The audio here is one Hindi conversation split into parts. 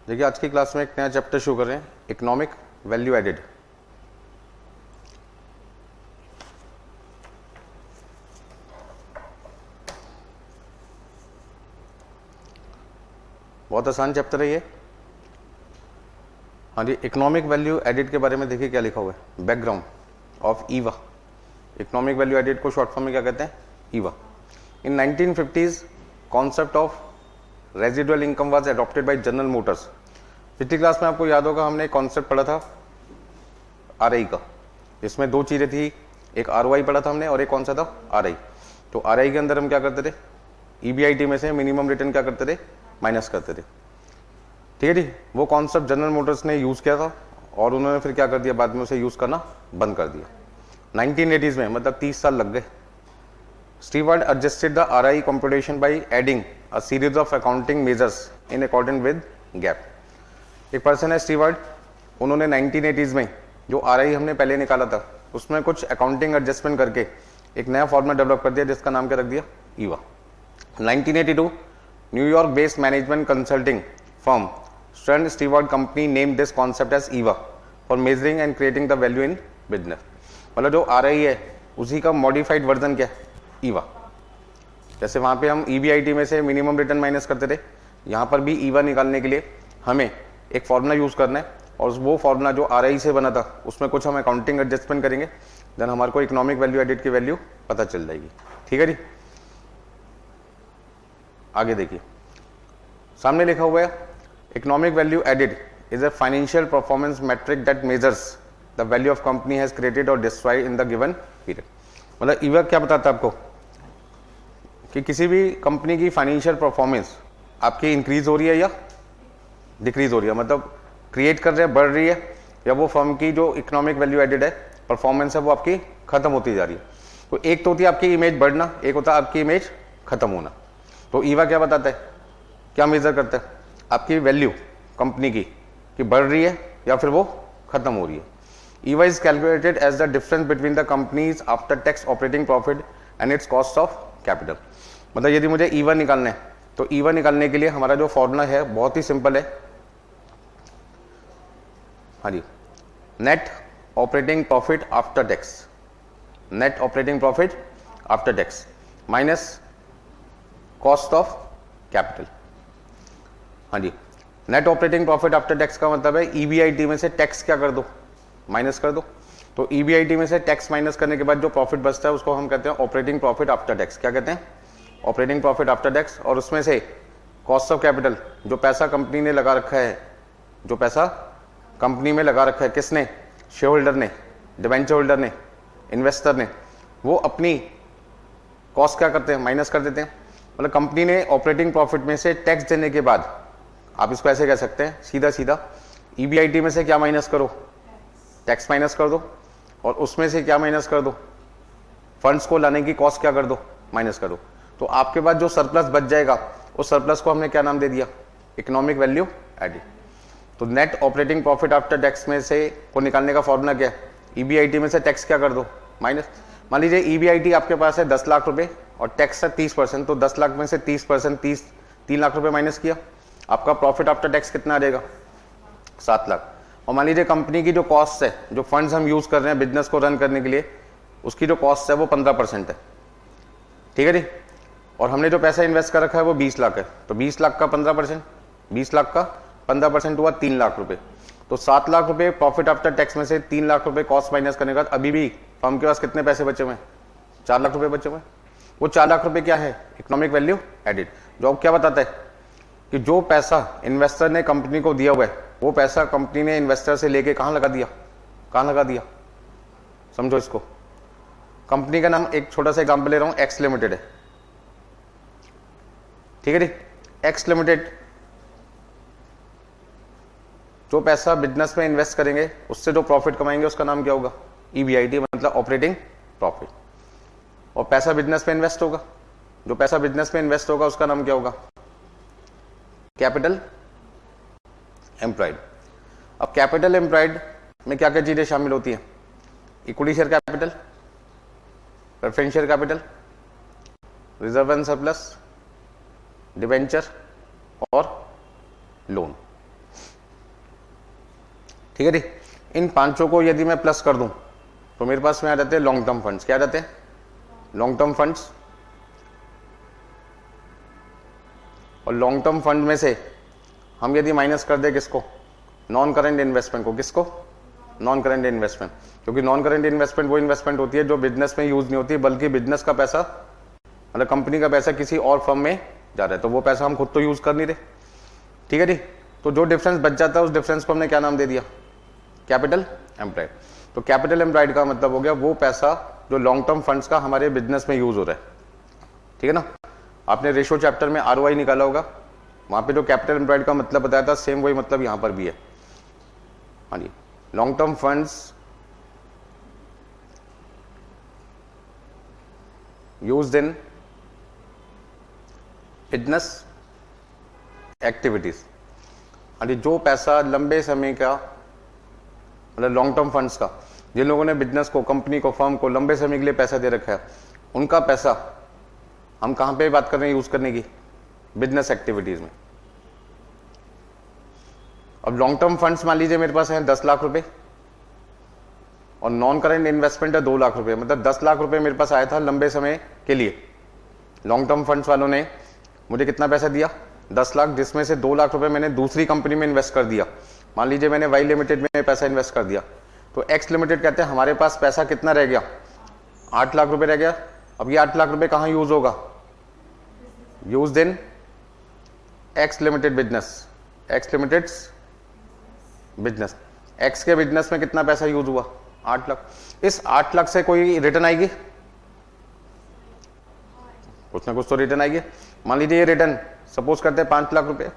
देखिए आज की क्लास में एक नया चैप्टर शुरू कर रहे हैं, इकोनॉमिक वैल्यू एडेड। बहुत आसान चैप्टर है ये। हाँ जी, इकोनॉमिक वैल्यू एडेड के बारे में देखिए क्या लिखा हुआ है, background of EVA. Economic value added को शॉर्ट फॉर्म में क्या कहते हैं, EVA. In 1950s concept of residual income was adopted by General Motors. पिछली क्लास में आपको याद होगा हमने कॉन्सेप्ट पढ़ा था आरआई का, इसमें दो चीजें थी, एक आरओआई पढ़ा था हमने और एक कौन सा था, आरआई। तो आरआई के अंदर हम क्या करते थे, ईबीआईटी में से मिनिमम रिटर्न क्या करते थे, माइनस करते थे। ठीक है जी, वो कॉन्सेप्ट जनरल मोटर्स ने यूज किया था और उन्होंने फिर क्या कर दिया, बाद में उसे यूज करना बंद कर दिया 1980s में, मतलब 30 साल लग गए। Stewart adjusted the RI computation by adding a series of accounting measures in accordance with GAAP। एक पर्सन है स्टीवर्ट, उन्होंने 1980s में जो RI हमने पहले निकाला था उसमें कुछ अकाउंटिंग एडजस्टमेंट करके एक नया फॉर्मूला डेवलप कर दिया जिसका नाम क्या रख दिया, EVA. 1982 New York based management consulting firm Stern Stewart company name this concept as EVA for measuring and creating the value in business. मतलब जो RI है उसी का मॉडिफाइड वर्जन क्या है, ईवा। जैसे वहां पे हम ईबीआईटी में से मिनिमम रिटर्न माइनस करते थे, यहां पर भी ईवा निकालने के लिए हमें एक फॉर्मूला यूज करना है और वो फॉर्मूला जो आरआई से बना था उसमें कुछ हम अकाउंटिंग एडजस्टमेंट करेंगे, देन हमारे को इकोनॉमिक वैल्यू एडेड की वैल्यू पता चल जाएगी। ठीक है जी, आगे देखिए सामने लिखा हुआ है, economic value added is a financial performance metric that measures the value of company has created और destroyed in the given period. मतलब ईवा क्या बताता है आपको कि किसी भी कंपनी की फाइनेंशियल परफॉर्मेंस आपकी इंक्रीज हो रही है या डिक्रीज हो रही है, मतलब क्रिएट कर रहे हैं, बढ़ रही है, या वो फर्म की जो इकोनॉमिक वैल्यू एडेड है परफॉर्मेंस है वो आपकी खत्म होती जा रही है। तो एक तो होती है आपकी इमेज बढ़ना, एक होता है आपकी इमेज खत्म होना। तो ईवा क्या बताता है, क्या मेजर करता है, आपकी वैल्यू कंपनी की कि बढ़ रही है या फिर वो खत्म हो रही है। EVA is calculated as the difference between the company's after tax operating profit and its cost of capital. मतलब यदि मुझे ईवा निकालना है तो ईवा निकालने के लिए हमारा जो फॉर्मूला है बहुत ही सिंपल है। हाँ जी, net operating profit after tax, net operating profit after tax minus cost of capital. हाँ जी, net operating profit after tax का मतलब है ईबीआईटी में से टैक्स क्या कर दो, माइनस कर दो। तो ईबीआईटी में से टैक्स माइनस करने के बाद जो प्रॉफिट बचता है उसको हम कहते हैं ऑपरेटिंग प्रॉफिट आफ्टर टैक्स। क्या कहते हैं, ऑपरेटिंग प्रॉफिट आफ्टर टैक्स। और उसमें से कॉस्ट ऑफ कैपिटल, जो पैसा कंपनी ने लगा रखा है, जो पैसा कंपनी में लगा रखा है, किसने, शेयर होल्डर ने, डिबेंचर होल्डर ने, इन्वेस्टर ने, वो अपनी कॉस्ट क्या करते हैं, माइनस कर देते हैं। मतलब कंपनी ने ऑपरेटिंग प्रॉफिट में से टैक्स देने के बाद, आप इसको ऐसे कह सकते हैं सीधा सीधा, ईबीआईटी में से क्या माइनस करो, टैक्स माइनस कर दो, और उसमें से क्या माइनस कर दो, फंड्स को लाने की कॉस्ट क्या कर दो, माइनस कर दो। तो आपके पास जो सरप्लस बच जाएगा उस सरप्लस को हमने क्या नाम दे दिया, इकोनॉमिक वैल्यू एडेड। तो net operating profit after tax में से को निकालने का फॉर्मूला क्या है, ईबीआईटी में से टैक्स क्या कर दो, माइनस। मान लीजिए ईबीआईटी आपके पास है 10 लाख रुपए और टैक्स है 30%, तो 10 लाख में से 30%, 3 लाख रुपए माइनस किया, आपका प्रॉफिट आफ्टर टैक्स कितना आ जाएगा, 7 लाख। और मान लीजिए कंपनी की जो कॉस्ट है, जो फंड्स हम यूज कर रहे हैं बिजनेस को रन करने के लिए, उसकी जो कॉस्ट है वो 15% है। ठीक है जी, और हमने जो पैसा इन्वेस्ट कर रखा है वो 20 लाख है, तो 20 लाख का 15%, 20 लाख का 15% हुआ 3 लाख रुपए। तो 7 लाख रुपए प्रॉफिट आफ्टर टैक्स में से 3 लाख रुपए कॉस्ट माइनस करने के बाद अभी भी फर्म के पास कितने पैसे बचे हुए हैं, 4 लाख रुपए बचे हुए हैं। वो 4 लाख रुपए क्या है, इकोनॉमिक वैल्यू एडेड। जो क्या बताता है कि जो पैसा इन्वेस्टर ने कंपनी को दिया हुआ है वो पैसा कंपनी ने इन्वेस्टर से लेके कहां लगा दिया, कहां लगा दिया, समझो इसको। कंपनी का नाम, एक छोटा सा एग्जांपल ले रहा हूं, एक्स लिमिटेड है, ठीक है जी। एक्स लिमिटेड जो पैसा बिजनेस में इन्वेस्ट करेंगे उससे जो प्रॉफिट कमाएंगे उसका नाम क्या होगा, ईबीआईटी, मतलब ऑपरेटिंग प्रॉफिट। और पैसा बिजनेस में इन्वेस्ट होगा, जो पैसा बिजनेस में इन्वेस्ट होगा उसका नाम क्या होगा, कैपिटल एम्प्लॉयड। अब कैपिटल एम्प्लॉयड में क्या क्या चीजें शामिल होती हैं, equity share capital, preference share capital, reserve and surplus, debenture और लोन। ठीक है जी। इन पांचों को यदि मैं प्लस कर दूं तो मेरे पास में आ जाते हैं लॉन्ग टर्म फंड्स। क्या आ जाते हैं? Long term funds. और लॉन्ग टर्म फंड में से हम यदि माइनस कर दे किसको? नॉन करेंट इन्वेस्टमेंट को। किसको? Non current investment. क्योंकि नॉन करेंट इन्वेस्टमेंट वो इन्वेस्टमेंट होती है जो बिजनेस में यूज नहीं होती, बल्कि बिजनेस का पैसा मतलब कंपनी का पैसा किसी और फर्म में जा रहा है, तो वो पैसा हम खुद तो यूज कर नहीं रहे। ठीक है जी। तो जो डिफरेंस बच जाता है उस डिफरेंस को हमने क्या नाम दे दिया? Capital employed. तो कैपिटल एम्प्लॉयड का मतलब हो गया वो पैसा जो लॉन्ग टर्म फंड्स का हमारे बिजनेस में यूज हो रहा है। ठीक है ना। आपने रेशो चैप्टर में आरओआई निकाला होगा, वहां पे जो कैपिटल एम्प्लॉयड का मतलब बताया था सेम वही मतलब यहां पर भी है। हाँ जी, long term funds used in business activities. हाँ जी, जो पैसा लंबे समय का मतलब लॉन्ग टर्म फंड्स का, जिन लोगों ने बिजनेस को, कंपनी को, फर्म को लंबे समय के लिए पैसा दे रखा है, उनका पैसा हम कहां पे बात कर रहे हैं यूज करने की? बिजनेस एक्टिविटीज में। अब लॉन्ग टर्म फंड्स मान लीजिए मेरे पास है 10 लाख रुपए और नॉन करेंट इन्वेस्टमेंट है 2 लाख रुपए, मतलब 10 लाख रुपए मेरे पास आया था लंबे समय के लिए। लॉन्ग टर्म फंड्स वालों ने मुझे कितना पैसा दिया? 10 लाख, जिसमें से 2 लाख रुपए मैंने दूसरी कंपनी में इन्वेस्ट कर दिया। मान लीजिए मैंने वाई लिमिटेड में पैसा इन्वेस्ट कर दिया, तो एक्स लिमिटेड कहते हैं हमारे पास पैसा कितना रह गया? 8 लाख रुपए रह गया। अब ये 8 लाख रुपए कहां यूज होगा? Used in x limited business. X limited business. X के बिजनेस में कितना पैसा यूज हुआ? 8 लाख। इस 8 लाख से कोई रिटर्न आएगी? कुछ ना कुछ तो रिटर्न आएगी। मान लीजिए ये रिटर्न सपोज करते हैं 5 लाख रुपए।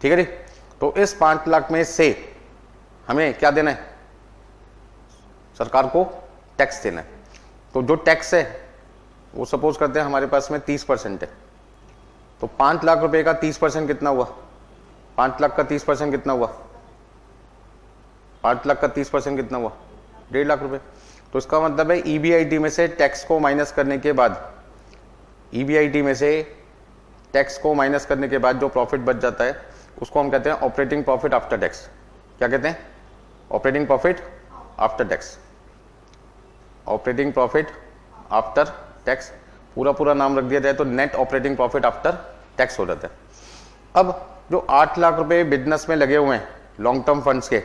ठीक है जी। तो इस 5 लाख में से हमें क्या देना है? सरकार को टैक्स देना है। तो जो टैक्स है वो सपोज करते हैं हमारे पास में 30% है। तो 5 लाख रुपए का 30% कितना हुआ? 5 लाख का 30% कितना हुआ? 5 लाख का 30% कितना हुआ? 1.5 लाख रुपए। तो इसका मतलब है ईबीआईटी में से टैक्स को माइनस करने के बाद, ईबीआईटी में से टैक्स को माइनस करने के बाद जो प्रॉफिट बच जाता है उसको हम कहते हैं ऑपरेटिंग प्रॉफिट आफ्टर टैक्स। क्या कहते हैं? Operating profit after tax. Operating profit after tax, पूरा नाम रख दिया जाए तो net operating profit after tax हो जाता है। अब जो 8 लाख रुपए बिजनेस में लगे हुए हैं लॉन्ग टर्म फंड्स के,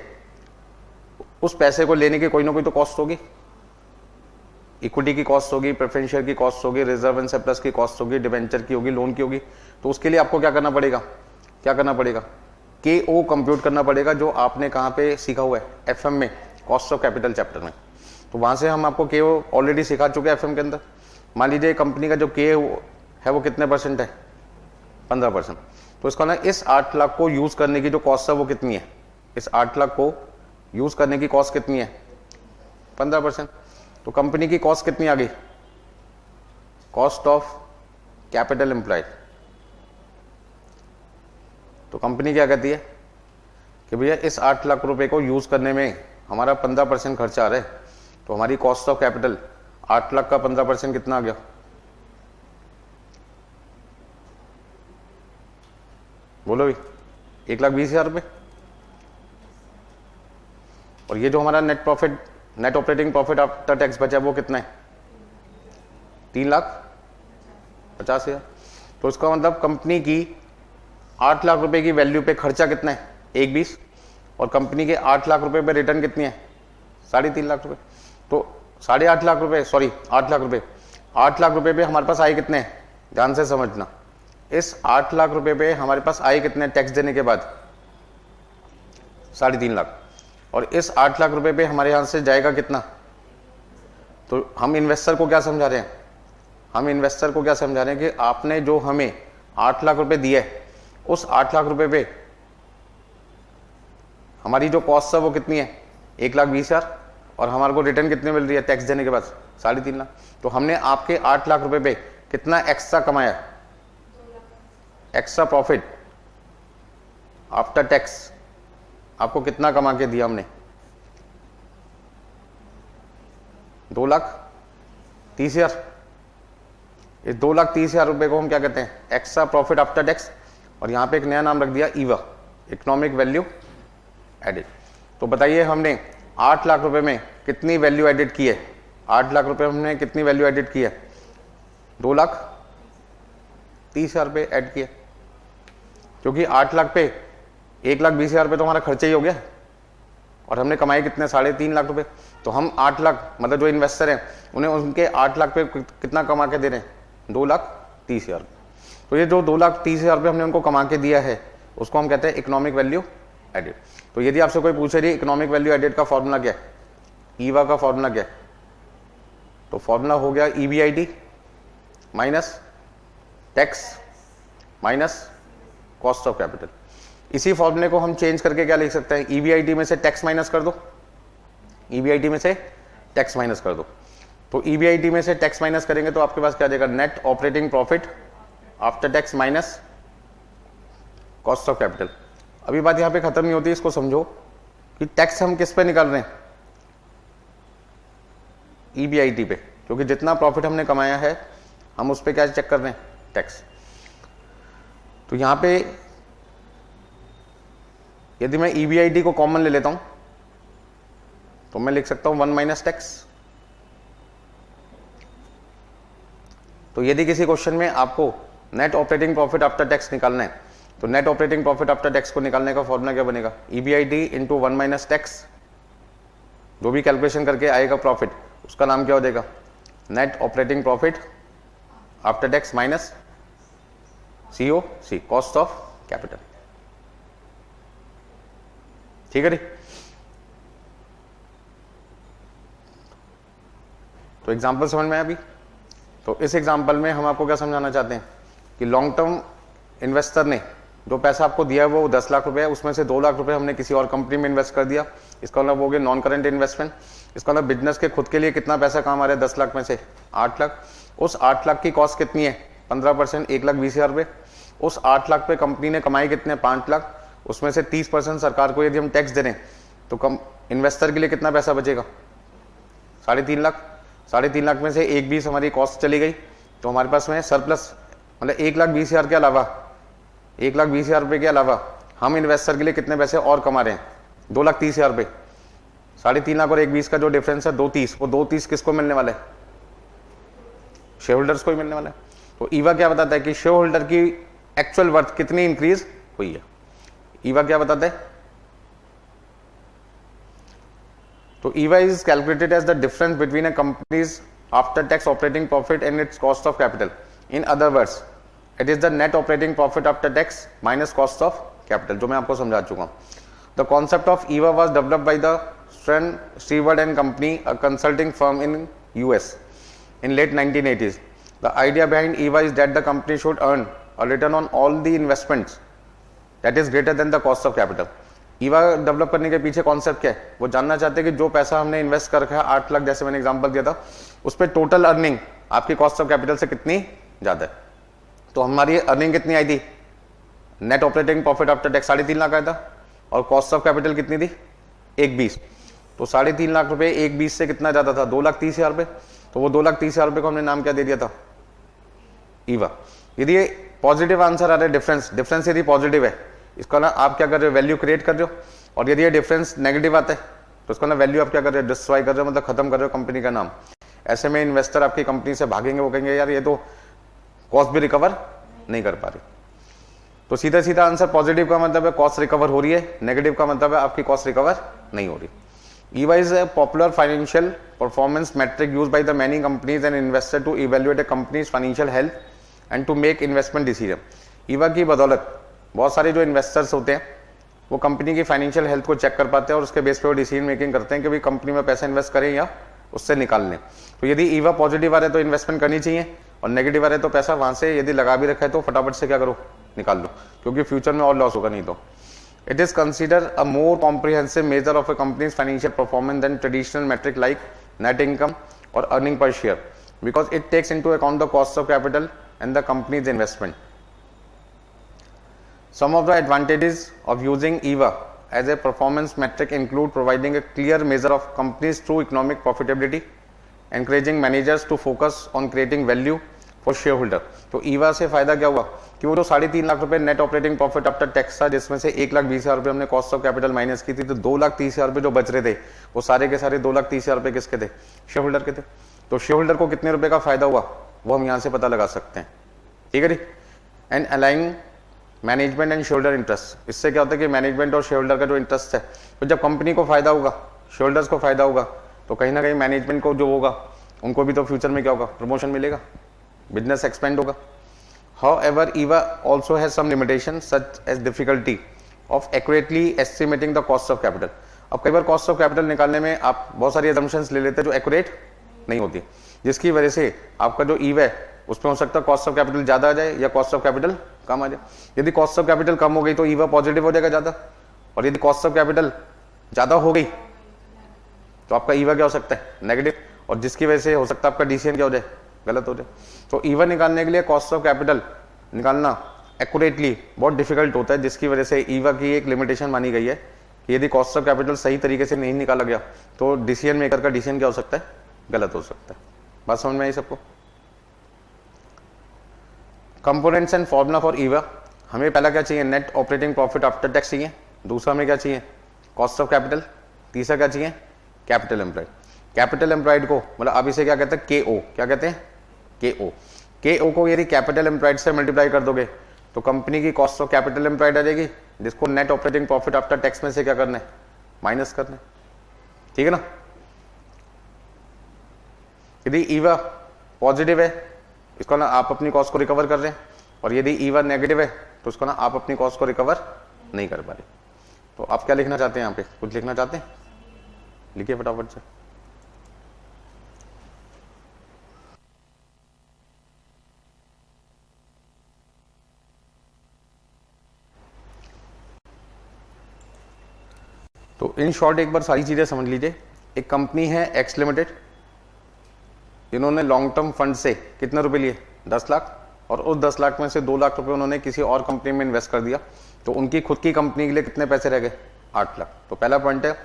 उस पैसे को लेने की कोई ना कोई तो कॉस्ट होगी। इक्विटी की कॉस्ट होगी, प्रेफरेंशियल की कॉस्ट होगी, रिजर्व एंड सरप्लस की कॉस्ट होगी, डिवेंचर की होगी, लोन की होगी। तो उसके लिए आपको क्या करना पड़ेगा? क्या करना पड़ेगा? KO कंप्यूट करना पड़ेगा, जो आपने कहां पे सीखा हुआ है? FM में, कॉस्ट ऑफ कैपिटल चैप्टर में। तो वहां से हम आपको KO ऑलरेडी सिखा चुके हैं FM के अंदर। मान लीजिए कंपनी का जो KO है वो कितने % है? 15%। तो इसका ना इस 8 लाख को यूज करने की जो कॉस्ट है वो कितनी है? इस 8 लाख को यूज करने की कॉस्ट कितनी है? 15%। तो कंपनी की कॉस्ट कितनी आ गई? Cost of capital employed. तो कंपनी क्या कहती है कि भैया इस 8 लाख रुपए को यूज करने में हमारा 15% खर्चा आ रहा है, तो हमारी कॉस्ट ऑफ कैपिटल 8 लाख का 15% कितना आ गया? बोलो भाई, 1,20,000 रुपए। और ये जो हमारा net profit, net operating profit after tax बचा वो कितना है? 3,50,000। तो इसका मतलब कंपनी की 8 लाख रुपए की वैल्यू पे खर्चा कितना है? 1,20। और कंपनी के 8 लाख रुपए पे रिटर्न कितनी है? 3.5 लाख रुपए। तो 8.5 लाख रुपए, सॉरी 8 लाख रुपए, 8 लाख रुपए पे हमारे पास आए कितने हैं? ध्यान से समझना। इस 8 लाख रुपए पे हमारे पास आए कितने टैक्स देने के बाद? 3.5 लाख। और इस 8 लाख रुपए पे हमारे यहां से जाएगा कितना? तो हम इन्वेस्टर को क्या समझा रहे हैं? हम इन्वेस्टर को क्या समझा रहे हैं कि आपने जो हमें 8 लाख रुपए दिए, उस 8 लाख रुपए पे हमारी जो कॉस्ट है वो कितनी है? 1,20,000। और हमारे को रिटर्न कितने मिल रही है टैक्स देने के बाद? 3.5 लाख। तो हमने आपके 8 लाख रुपए पे कितना एक्स्ट्रा कमाया? एक्स्ट्रा प्रॉफिट आफ्टर टैक्स आपको कितना कमा के दिया हमने? 2,30,000। इस 2,30,000 रुपए को हम क्या कहते हैं? Extra profit after tax. और यहां पे एक नया नाम रख दिया ईवा। Economic value added. तो बताइए हमने 8 लाख रुपए में कितनी वैल्यू एडिड की है? 8 लाख रुपए में हमने कितनी वैल्यू एडिड की है? 2,30,000 रुपये ऐड किए, क्योंकि 8 लाख पे 1,20,000 रुपये तो हमारा खर्चा ही हो गया और हमने कमाए कितने? 3.5 लाख रुपए। तो हम 8 लाख मतलब जो इन्वेस्टर हैं उन्हें उनके 8 लाख पे कितना कमा के दे रहे हैं? 2,30,000। तो ये जो 2,30,000 रुपये हमने उनको कमा के दिया है उसको हम कहते हैं इकोनॉमिक वैल्यू एडिड। तो यदि आपसे कोई पूछे रही इकोनॉमिक वैल्यू एडिड का फॉर्मूला क्या है, ईवा का फॉर्मूला क्या है, तो फॉर्मूला हो गया EBIT minus tax minus cost of capital. इसी फॉर्मूले को हम चेंज करके क्या लिख सकते हैं? EBIT में से टैक्स माइनस कर दो, EBIT में से टैक्स माइनस कर दो। तो EBIT में से टैक्स माइनस करेंगे तो आपके पास क्या आ जाएगा? Net operating profit after tax minus cost of capital. अभी बात यहां पे खत्म नहीं होती, इसको समझो कि टैक्स हम किस पे निकाल रहे हैं? EBIT पे, क्योंकि जितना प्रॉफिट हमने कमाया है हम उस पे क्या चेक कर रहे हैं? टैक्स। तो यहां पे यदि मैं EBIT को कॉमन ले लेता हूं तो मैं लिख सकता हूं 1 माइनस टैक्स। तो यदि किसी क्वेश्चन में आपको net operating profit after tax निकालना है तो net operating profit after tax को निकालने का फॉर्मूला क्या बनेगा? EBIT into 1 minus tax. जो भी कैलकुलेशन करके आएगा प्रॉफिट उसका नाम क्या हो जाएगा? Net operating profit after tax minus COC, cost of capital. ठीक है जी। तो एग्जांपल समझ में आया अभी? तो इस एग्जांपल में हम आपको क्या समझाना चाहते हैं कि लॉन्ग टर्म इन्वेस्टर ने जो पैसा आपको दिया है वो 10 लाख रुपए है, उसमें से 2 लाख रुपए हमने किसी और कंपनी में इन्वेस्ट कर दिया। इसका मतलब हो गया नॉन करेंट इन्वेस्टमेंट। इसका मतलब बिजनेस के खुद के लिए कितना पैसा काम आ रहा है? 10 लाख में से 8 लाख। उस 8 लाख की कॉस्ट कितनी है? 15%, 1,20,000 रुपये। उस 8 लाख पे कंपनी ने कमाई कितने? 5 लाख। उसमें से 30% सरकार को यदि हम टैक्स दे रहे हैं तो कम इन्वेस्टर के लिए कितना पैसा बचेगा? 3.5 लाख। 3.5 लाख में से 1,20,000 हमारी कॉस्ट चली गई तो हमारे पास में सरप्लस मतलब 1,20,000 के अलावा 1,20,000 रुपये के अलावा हम इन्वेस्टर के लिए कितने पैसे और कमा रहे हैं? 2,30,000 रुपये। 3.5 लाख और 1,20,000 का जो डिफरेंस है 2,30,000, वो 2,30,000 किसको मिलने वाला है? शेयर होल्डर्स को ही मिलने वाला है। तो ईवा क्या बताता है कि शेयर होल्डर की एक्चुअल वर्थ कितनी इंक्रीज हुई है? ईवा क्या बताता है? तो EVA is calculated as the difference between a company's after tax operating profit and its cost of capital. In other words it is the net operating profit after tax minus cost of capital, जो मैं आपको समझा चुका हूं। The concept of EVA was developed by the Stewart and company, a consulting firm in US in late 1980s. The idea behind EVA is that the company should earn a return on all the investments that is greater than the cost of capital. EVA develop करने के पीछे कॉन्सेप्ट क्या है? वो जानना चाहते हैं कि जो पैसा हमने इन्वेस्ट कर रखा है 8 लाख, जैसे मैंने एग्जांपल दिया था, उस पर टोटल अर्निंग आपकी कॉस्ट ऑफ कैपिटल से कितनी ज्यादा है। तो हमारी अर्निंग कितनी आई थी? Net operating profit after tax 3.5 lakh आया था और कॉस्ट ऑफ कैपिटल कितनी थी? 1,20,000। तो 3.5 लाख रुपए 1,20,000 से कितना ज्यादा था? 2,30,000 रुपए। तो वो 2,30,000 रुपए को हमने नाम क्या दे दिया था? ईवा। यदि ये पॉजिटिव आंसर आ रहा है, डिफरेंस यदि पॉजिटिव है, इसका ना आप क्या कर रहे हो? वैल्यू क्रिएट कर रहे हो। और यदि ये डिफरेंस नेगेटिव आता है तो इसका ना वैल्यू आप क्या कर रहे हो? डिस्ट्रॉय कर रहे हो, मतलब खत्म कर रहे हो कंपनी का नाम। ऐसे में इन्वेस्टर आपकी कंपनी से भागेंगे, वो कहेंगे यार ये तो कॉस्ट भी रिकवर नहीं कर पा रही। तो सीधा सीधा आंसर पॉजिटिव का मतलब है कॉस्ट रिकवर हो रही है, नेगेटिव का मतलब है आपकी कॉस्ट रिकवर नहीं हो रही। EVA is a popular financial performance metric used by the many companies and investors to evaluate a company's financial health and to make investment decision. EVA की बदौलत बहुत सारे जो इन्वेस्टर्स होते हैं वो कंपनी की फाइनेंशियल हेल्थ को चेक कर पाते हैं और उसके बेस पे वो डिसीजन मेकिंग करते हैं कि भाई कंपनी में पैसा इन्वेस्ट करें या उससे निकाल लें। तो यदि EVA पॉजिटिव आ रहा है तो इन्वेस्टमेंट करनी चाहिए, और नेगेटिव आ रहा है तो पैसा वहां से यदि लगा भी रखा है तो फटाफट से क्या करो? निकाल लो, क्योंकि फ्यूचर में और लॉस होगा नहीं तो। It is considered a more comprehensive measure of a company's financial performance than traditional metric like net income or earning per share, because it takes into account the cost of capital and the company's investment. Some of the advantages of using EVA as a performance metric include providing a clear measure of company's true economic profitability, encouraging managers to focus on creating value for share holder. तो ईवा से फायदा क्या हुआ कि वो जो 3.5 लाख रुपए net operating profit after tax था, जिसमें से 1,20,000 रुपए हमने कॉस्ट ऑफ कैपिटल माइनस की थी, तो 2,30,000 रुपए जो बच रहे थे वो सारे के सारे 2,30,000 रुपए किसके थे? शेयर होल्डर के थे। तो शेयर होल्डर को कितने रुपए का फायदा हुआ वो हम यहाँ से पता लगा सकते हैं, ठीक है जी। And aligning management and shareholder interest, इससे क्या होता है कि मैनेजमेंट और शेयर होल्डर का जो इंटरेस्ट है, तो जब कंपनी को फायदा होगा, शेयर होल्डर्स को फायदा होगा, तो कहीं ना कहीं मैनेजमेंट को जो होगा उनको भी तो फ्यूचर में क्या होगा? प्रमोशन मिलेगा, बिजनेस एक्सपेंड होगा। However, EVA also has some limitations such as difficulty of accurately estimating the cost of capital. अब कई बार कॉस्ट ऑफ कैपिटल निकालने में आप बहुत सारी assumptions ले लेते हैं जो एक्यूरेट नहीं होती, जिसकी वजह से आपका जो EVA है उसमें हो सकता है कॉस्ट ऑफ कैपिटल ज्यादा आ जाए या कॉस्ट ऑफ कैपिटल कम आ जाए। यदि कॉस्ट ऑफ कैपिटल कम हो गई तो EVA पॉजिटिव हो जाएगा ज्यादा, और यदि कॉस्ट ऑफ कैपिटल ज्यादा हो गई तो आपका EVA क्या हो सकता है? नेगेटिव, और जिसकी वजह से हो सकता है आपका DCN क्या हो जाए? गलत हो जाए। तो EVA निकालने के लिए कॉस्ट ऑफ कैपिटल निकालना एक्यूरेटली बहुत डिफिकल्ट होता है, जिसकी वजह से EVA की एक लिमिटेशन मानी गई है कि यदि कॉस्ट ऑफ कैपिटल सही तरीके से नहीं निकाला गया तो डिसीजन मेकर का डिसीजन क्या हो सकता है? गलत हो सकता है। बात समझ में आई सबको? Components and formula for EVA, हमें पहला क्या चाहिए? Net operating profit after tax चाहिए। दूसरा हमें क्या चाहिए? Cost of capital. तीसरा क्या चाहिए? Capital employed. कैपिटल एम्प्लॉयड को मतलब आप इसे क्या कहते हैं? KO। क्या कहते हैं? KO। KO को यदि कैपिटल एम्प्लॉयड से मल्टीप्लाई कर दोगे तो कंपनी की कॉस्ट ऑफ कैपिटल एम्प्लॉयड आ जाएगी, जिसको net operating profit after tax में से क्या करना है? माइनस करना है, ठीक है ना। यदि EVA पॉजिटिव है इसको ना आप अपनी कॉस्ट को रिकवर कर रहे हैं, और यदि EVA नेगेटिव है तो उसको ना आप अपनी कॉस्ट को रिकवर नहीं कर पा रहे। तो आप क्या लिखना चाहते हैं? यहाँ पे कुछ लिखना चाहते हैं? लिखिए फटाफट से। तो इन शॉर्ट एक बार सारी चीजें समझ लीजिए। एक कंपनी है एक्स लिमिटेड, इन्होंने लॉन्ग टर्म फंड से कितने रुपए लिए? 10 लाख, और उस 10 लाख में से 2 लाख रुपए उन्होंने किसी और कंपनी में इन्वेस्ट कर दिया, तो उनकी खुद की कंपनी के लिए कितने पैसे रह गए? 8 लाख। तो पहला पॉइंट है,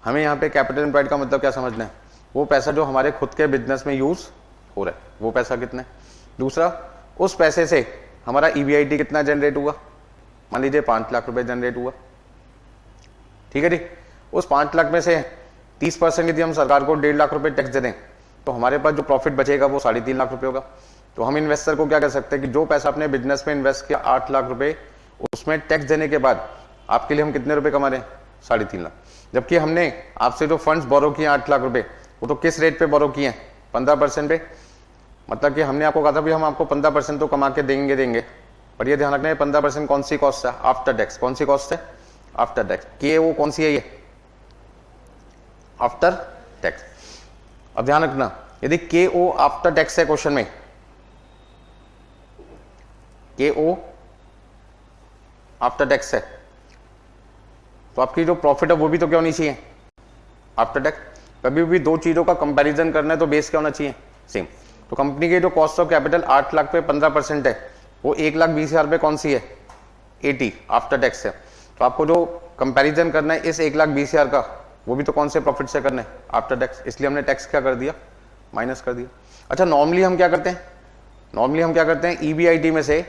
हमें यहाँ पे कैपिटल एम्प्लॉयड का मतलब क्या समझना है? वो पैसा जो हमारे खुद के बिजनेस में यूज हो रहा है, वो पैसा कितना है। दूसरा, उस पैसे से हमारा EBIT कितना जनरेट हुआ? मान लीजिए 5 लाख रुपए जनरेट हुआ, ठीक है जी। उस 5 लाख में से 30% यदि हम सरकार को 1.5 लाख रुपए टैक्स दे दें तो हमारे पास जो प्रॉफिट बचेगा वो 3.5 लाख रुपए होगा। तो हम इन्वेस्टर को क्या कर सकते हैं कि जो पैसा अपने बिजनेस में इन्वेस्ट किया 8 लाख रुपए, उसमें टैक्स देने के बाद आपके लिए हम कितने रुपए कमा रहे हैं? 3.5 लाख। जबकि हमने आपसे जो फंड्स बोरो किए 8 लाख रुपए, वो तो किस रेट पे बोरो किए हैं? 15% पे। मतलब कि हमने आपको कहा था भी हम आपको 15% तो कमा के देंगे, पर ये ध्यान रखना है 15% कौन सी कॉस्ट है? After tax. कौन सी कॉस्ट है? After tax. KO कौन सी है? ये आफ्टर टैक्स। अब ध्यान रखना, यदि KO आफ्टर टैक्स है क्वेश्चन में, KO आफ्टर टैक्स है, तो आपकी जो प्रॉफिट है वो भी तो क्या होनी चाहिए? After tax. कभी भी दो चीजों का कंपैरिजन करना है तो बेस क्या होना चाहिए? सेम। तो कंपनी के जो कॉस्ट ऑफ कैपिटल 8 लाख पे 15% है, वो 1,20,000 पे कौन सी है? 80 आफ्टर टैक्स है। तो आपको जो कंपैरिजन करना है इस 1,20,000 का, वो भी तो कौन से प्रॉफिट से करना है? After tax. इसलिए हमने टैक्स क्या कर दिया? माइनस कर दिया। अच्छा, नॉर्मली हम क्या करते हैं? EBIT में से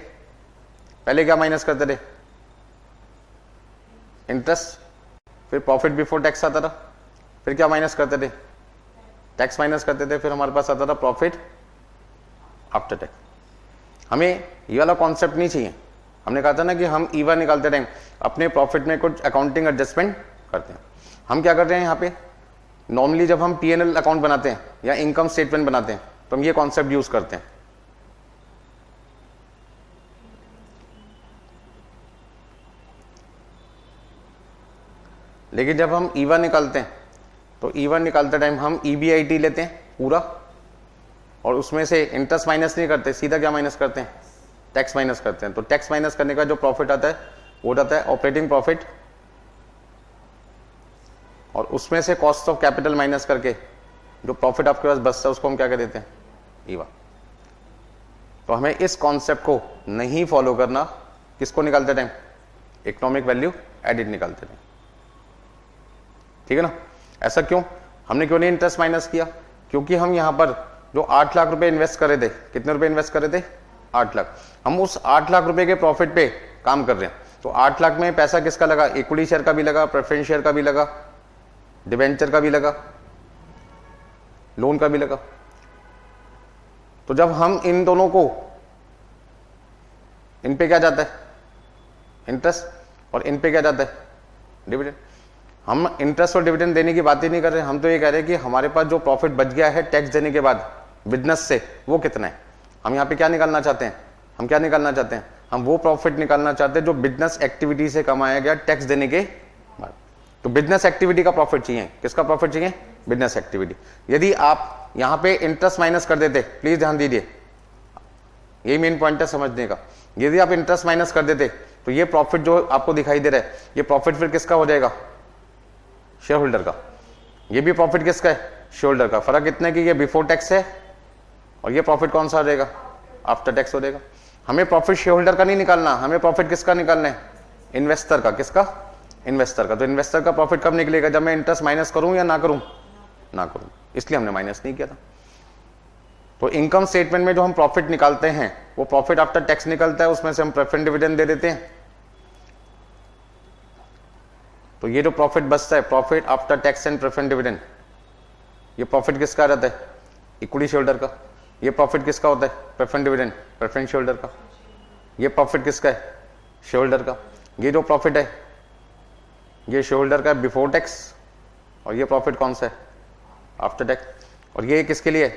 पहले क्या माइनस करते थे? इंटरेस्ट, फिर प्रॉफिट बिफोर टैक्स आता था, फिर क्या माइनस करते थे? टैक्स माइनस करते थे, फिर हमारे पास आता था प्रॉफिट आफ्टर टैक्स। हमें ये वाला कॉन्सेप्ट नहीं चाहिए। हमने कहा था ना कि हम EVA निकालते टाइम अपने प्रॉफिट में कुछ अकाउंटिंग एडजस्टमेंट करते हैं। हम क्या करते हैं यहाँ पे? नॉर्मली जब हम P&L अकाउंट बनाते हैं या इनकम स्टेटमेंट बनाते हैं तो हम ये कॉन्सेप्ट यूज करते हैं। लेकिन जब हम EVA निकालते हैं तो EVA निकालते टाइम हम EBIT लेते हैं पूरा, और उसमें से इंटरेस्ट माइनस नहीं करते, सीधा क्या माइनस करते हैं? टैक्स माइनस करते हैं। तो टैक्स माइनस करने का जो प्रॉफिट आता है वो जाता है ऑपरेटिंग प्रॉफिट, और उसमें से कॉस्ट ऑफ कैपिटल माइनस करके जो प्रॉफिट आपके पास बचता है उसको हम क्या कर देते हैं? EVA। तो हमें इस कॉन्सेप्ट को नहीं फॉलो करना। किसको निकालते टाइम? इकोनॉमिक वैल्यू एडिड निकालते टाइम, ठीक है ना। ऐसा क्यों? हमने क्यों नहीं इंटरेस्ट माइनस किया? क्योंकि हम यहां पर जो 8 लाख रुपए इन्वेस्ट करे थे, कितने रुपए इन्वेस्ट करे थे? 8 लाख। हम उस 8 लाख रुपए के प्रॉफिट पे काम कर रहे हैं, तो 8 लाख में पैसा किसका लगा? इक्विटी शेयर का भी लगा, प्रेफरेंस शेयर का भी लगा, डिबेंचर का भी लगा, लोन का भी लगा। तो जब हम इन दोनों को, इन पे क्या जाता है? इंटरेस्ट, और इन पे क्या जाता है? डिविडेंड। हम इंटरेस्ट और डिविडेंड देने की बात ही नहीं कर रहे, हम तो ये कह रहे हैं कि हमारे पास जो प्रॉफिट बच गया है टैक्स देने के बाद बिजनेस से, वो कितना है? हम यहाँ पे क्या निकालना चाहते हैं? हम क्या निकालना चाहते हैं? हम वो प्रॉफिट निकालना चाहते हैं जो बिजनेस एक्टिविटी से कमाया गया टैक्स देने के बाद। तो बिजनेस एक्टिविटी का प्रॉफिट चाहिए। किसका प्रॉफिट चाहिए? Business activity. यदि आप यहाँ पे इंटरेस्ट माइनस कर देते, प्लीज ध्यान दीजिए, यही मेन पॉइंट है समझने का। यदि आप इंटरेस्ट माइनस कर देते तो ये प्रॉफिट जो आपको दिखाई दे रहा है, ये प्रॉफिट फिर किसका हो जाएगा? शेयर होल्डर का। ये भी प्रॉफिट किसका है? शेयर होल्डर का। फर्क इतना है कि ये बिफोर टैक्स है और ये प्रॉफिट कौन सा हो जाएगा? आफ्टर टैक्स हो जाएगा। हमें प्रॉफिट शेयर होल्डर का नहीं निकालना, हमें प्रॉफिट किसका निकालना है? इन्वेस्टर का। किसका? इन्वेस्टर का। तो इन्वेस्टर का प्रॉफिट कब निकलेगा? जब मैं इंटरेस्ट माइनस करूं या ना करूं? ना करूं। इसलिए हमने माइनस नहीं किया था। तो इनकम स्टेटमेंट में जो हम प्रॉफिट निकालते हैं वो प्रॉफिट आफ्टर टैक्स निकलता है, उसमें से हम प्रेफरेंस डिविडेंड दे देते हैं। तो ये जो प्रॉफिट बचता है, profit after tax and preference dividend, ये प्रॉफिट किसका रहता है? इक्विटी शेयर होल्डर का। ये प्रॉफिट किसका होता है? Preference dividend, preference share holder का। ये प्रॉफिट किसका है? शेयर होल्डर का। ये जो प्रॉफिट है ये शेयर होल्डर का बिफोर टैक्स, और ये प्रॉफिट कौन सा है? After tax. और ये किसके लिए?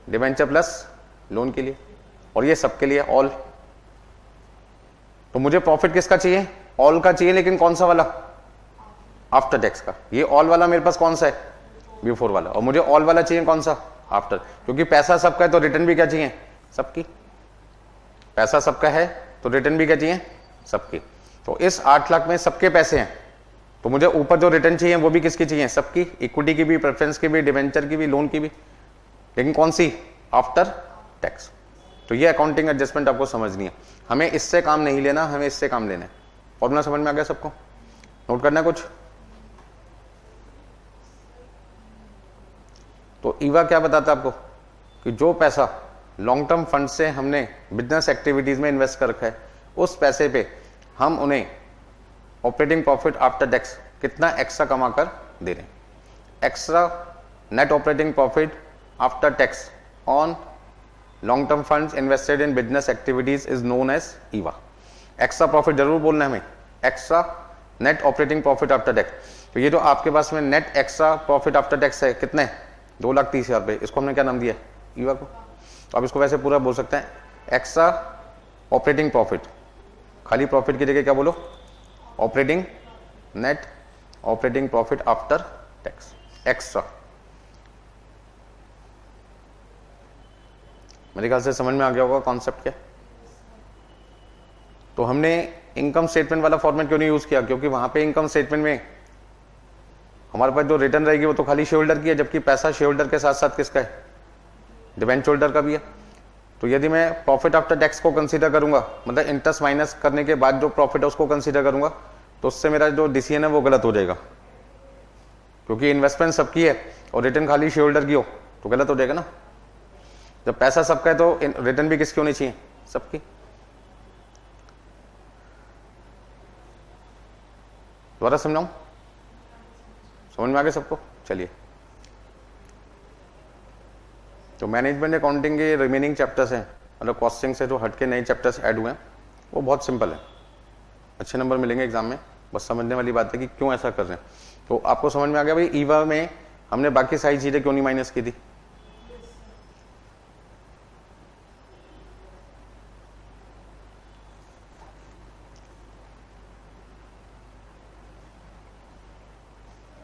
डिबेंचर प्लस लोन के लिए, और ये सबके लिए ऑल। तो मुझे प्रॉफिट किसका चाहिए? ऑल का चाहिए, लेकिन कौन सा वाला? आफ्टर टैक्स का। ये ऑल वाला मेरे पास कौन सा है? बिफोर वाला। और मुझे ऑल वाला चाहिए कौन सा? आफ्टर। क्योंकि पैसा सबका है तो रिटर्न भी क्या चाहिए? सबकी। पैसा सबका है तो रिटर्न भी क्या चाहिए? सबकी। तो इस 8 लाख में सबके पैसे हैं, तो मुझे ऊपर जो रिटर्न चाहिए वो भी किसकी चाहिए? सबकी। इक्विटी की भी, प्रेफरेंस की भी, डिबेंचर की भी, लोन की भी, लेकिन कौन सी? After tax. तो ये अकाउंटिंग एडजस्टमेंट आपको समझनी है। हमें इससे काम नहीं लेना, हमें इससे काम लेना है। फॉर्मूला समझ में आ गया सबको? नोट करना है कुछ? तो ईवा क्या बताता है आपको कि जो पैसा लॉन्ग टर्म फंड से हमने बिजनेस एक्टिविटीज में इन्वेस्ट कर रखा है, उस पैसे पे हम उन्हें ऑपरेटिंग प्रॉफिट आफ्टर टैक्स कितना एक्स्ट्रा कमा कर दे रहे हैं। Extra net operating profit after tax on long term funds invested in business activities is known as EVA. Extra profit जरूर बोलना है हमें, extra net operating profit after tax. तो ये जो आपके पास में net extra profit after tax है, कितने? 2,30,000 रुपये। इसको हमने क्या नाम दिया? ईवा को। तो आप इसको वैसे पूरा बोल सकते हैं एक्स्ट्रा ऑपरेटिंग प्रॉफिट। खाली प्रॉफिट की जगह क्या बोलो? Operating net operating profit after tax extra. मेरे ख्याल से समझ में आ गया होगा कॉन्सेप्ट क्या। तो हमने इनकम स्टेटमेंट वाला फॉर्मेट क्यों नहीं यूज किया? क्योंकि वहां पे इनकम स्टेटमेंट में हमारे पास जो रिटर्न रहेगी वो तो खाली शेयर होल्डर की है, जबकि पैसा शेयर होल्डर के साथ साथ किसका है? डिबेंचर होल्डर का भी है। तो यदि मैं प्रॉफिट आफ्टर टैक्स को कंसीडर करूंगा, मतलब इंटरेस्ट माइनस करने के बाद जो प्रॉफिट है उसको कंसीडर करूंगा, तो उससे मेरा जो डिसीजन है वो गलत हो जाएगा, क्योंकि इन्वेस्टमेंट सबकी है और रिटर्न खाली शेयर होल्डर की हो तो गलत हो जाएगा ना। जब पैसा सबका है तो रिटर्न भी किसकी होनी चाहिए? सबकी। दोबारा समझाऊं? समझ में आ गया सबको? चलिए, तो मैनेजमेंट अकाउंटिंग के रिमेनिंग चैप्टर्स हैं, मतलब कॉस्टिंग से जो हटके नए चैप्टर्स ऐड हुए हैं, वो बहुत सिंपल है, अच्छे नंबर मिलेंगे एग्जाम में। बस समझने वाली बात है कि क्यों ऐसा कर रहे हैं। तो आपको समझ में आ गया भाई ईवा में हमने बाकी सारी चीजें क्यों नहीं माइनस की थी?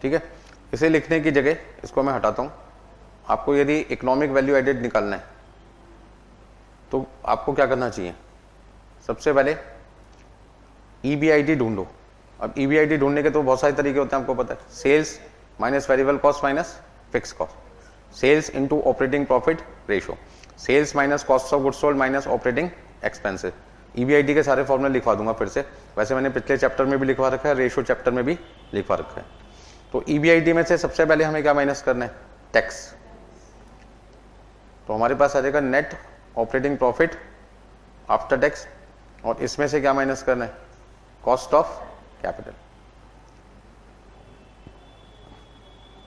ठीक है, इसे लिखने की जगह इसको मैं हटाता हूं। आपको यदि इकोनॉमिक वैल्यू एडेड निकालना है तो आपको क्या करना चाहिए? सबसे पहले ईबीआईटी ढूंढो। अब ईबीआईटी ढूंढने के तो बहुत सारे तरीके होते हैं, आपको पता है। Sales minus variable cost minus fix cost, sales into operating profit ratio, sales minus cost of goods sold minus operating expenses. EBIT के सारे फॉर्मूले लिखवा दूंगा फिर से, वैसे मैंने पिछले चैप्टर में भी लिखवा रखा है, रेशियो चैप्टर में भी लिखवा रखा है। तो ईबीआईटी में से सबसे पहले हमें क्या माइनस करना है? टैक्स। तो हमारे पास आ जाएगा net operating profit after tax, और इसमें से क्या माइनस करना है, कॉस्ट ऑफ कैपिटल।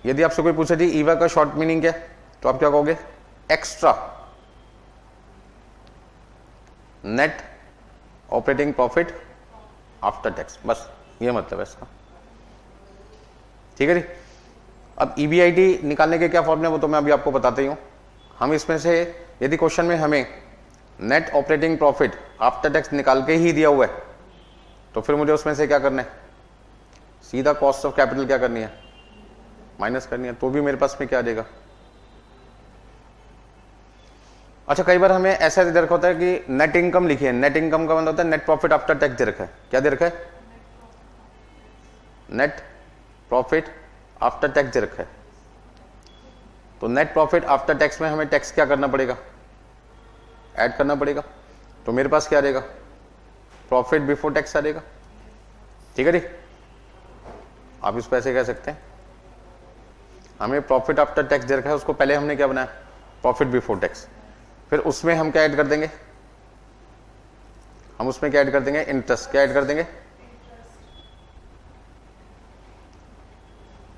यदि आपसे कोई पूछे जी ईवा का शॉर्ट मीनिंग क्या है, तो आप क्या कहोगे, extra net operating profit after tax, बस ये मतलब है इसका। ठीक है जी। अब ईबीआईटी निकालने के क्या फॉर्मूले वो तो मैं अभी आपको बताते ही हूं। हम इसमें से यदि क्वेश्चन में हमें net operating profit after tax निकाल के ही दिया हुआ है, तो फिर मुझे उसमें से क्या करना है, सीधा कॉस्ट ऑफ कैपिटल क्या करनी है, माइनस करनी है, तो भी मेरे पास में क्या आ जाएगा। अच्छा, कई बार हमें ऐसा दे रखा होता है कि नेट इनकम लिखिए, नेट इनकम का मतलब होता है नेट प्रॉफिट आफ्टर टैक्स दे रखा है। क्या दे रखा है, नेट प्रॉफिट आफ्टर टैक्स दे रखा है। तो नेट प्रॉफिट आफ्टर टैक्स में हमें टैक्स क्या करना पड़ेगा, ऐड करना पड़ेगा। तो मेरे पास क्या आ जाएगा, प्रॉफिट बिफोर टैक्स आ जाएगा। ठीक है जी। आप इसको ऐसे कह सकते हैं, हमें प्रॉफिट आफ्टर टैक्स दे रखा है, उसको पहले हमने क्या बनाया, प्रॉफिट बिफोर टैक्स। फिर उसमें हम क्या ऐड कर देंगे, हम उसमें क्या ऐड कर देंगे, इंटरेस्ट। क्या ऐड कर देंगे,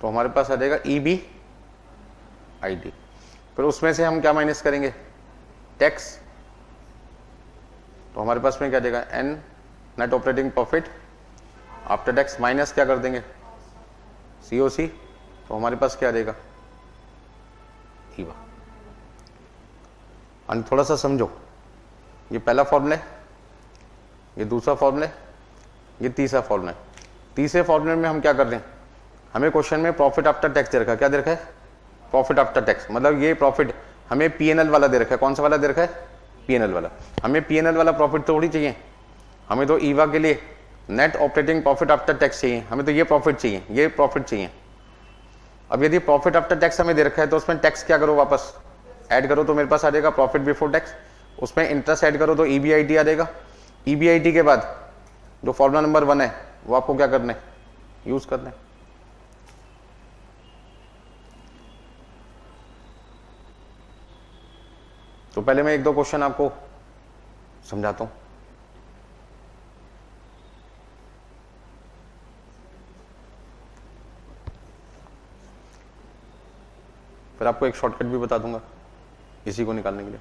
तो हमारे पास आ जाएगा ईबीआईटी। फिर उसमें से हम क्या माइनस करेंगे, टैक्स। तो हमारे पास में क्या देगा, an net operating profit after tax minus क्या कर देंगे, सीओसी। तो हमारे पास क्या देगा, ईवा। और थोड़ा सा समझो, ये पहला फॉर्मूला है, ये दूसरा फॉर्मूला है, ये तीसरा फॉर्मूला है। तीसरे फॉर्मूले में हम क्या कर रहे हैं, हमें क्वेश्चन में प्रॉफिट आफ्टर टैक्स दे रखा है। क्या दे रखा है, प्रॉफिट आफ्टर टैक्स, मतलब ये प्रॉफिट हमें पीएनएल वाला दे रखा है। कौन सा वाला दे रखा है, पीएनएल वाला। हमें पीएनएल वाला प्रॉफिट थोड़ी चाहिए, हमें तो ईवा के लिए net operating profit after tax चाहिए, हमें तो ये प्रॉफिट चाहिए, ये प्रॉफिट चाहिए। अब यदि प्रॉफिट आफ्टर टैक्स हमें दे रखा है, तो उसमें टैक्स क्या करो, वापस ऐड करो, तो मेरे पास आ जाएगा प्रॉफिट बिफोर टैक्स। उसमें इंटरेस्ट ऐड करो तो ईबीआईटी आ जाएगा। ईबीआईटी के बाद जो फॉर्मूला नंबर 1 है वो आपको क्या करना है, यूज करना है। तो पहले मैं 1-2 क्वेश्चन आपको समझाता हूं। फिर आपको एक शॉर्टकट भी बता दूंगा इसी को निकालने के लिए।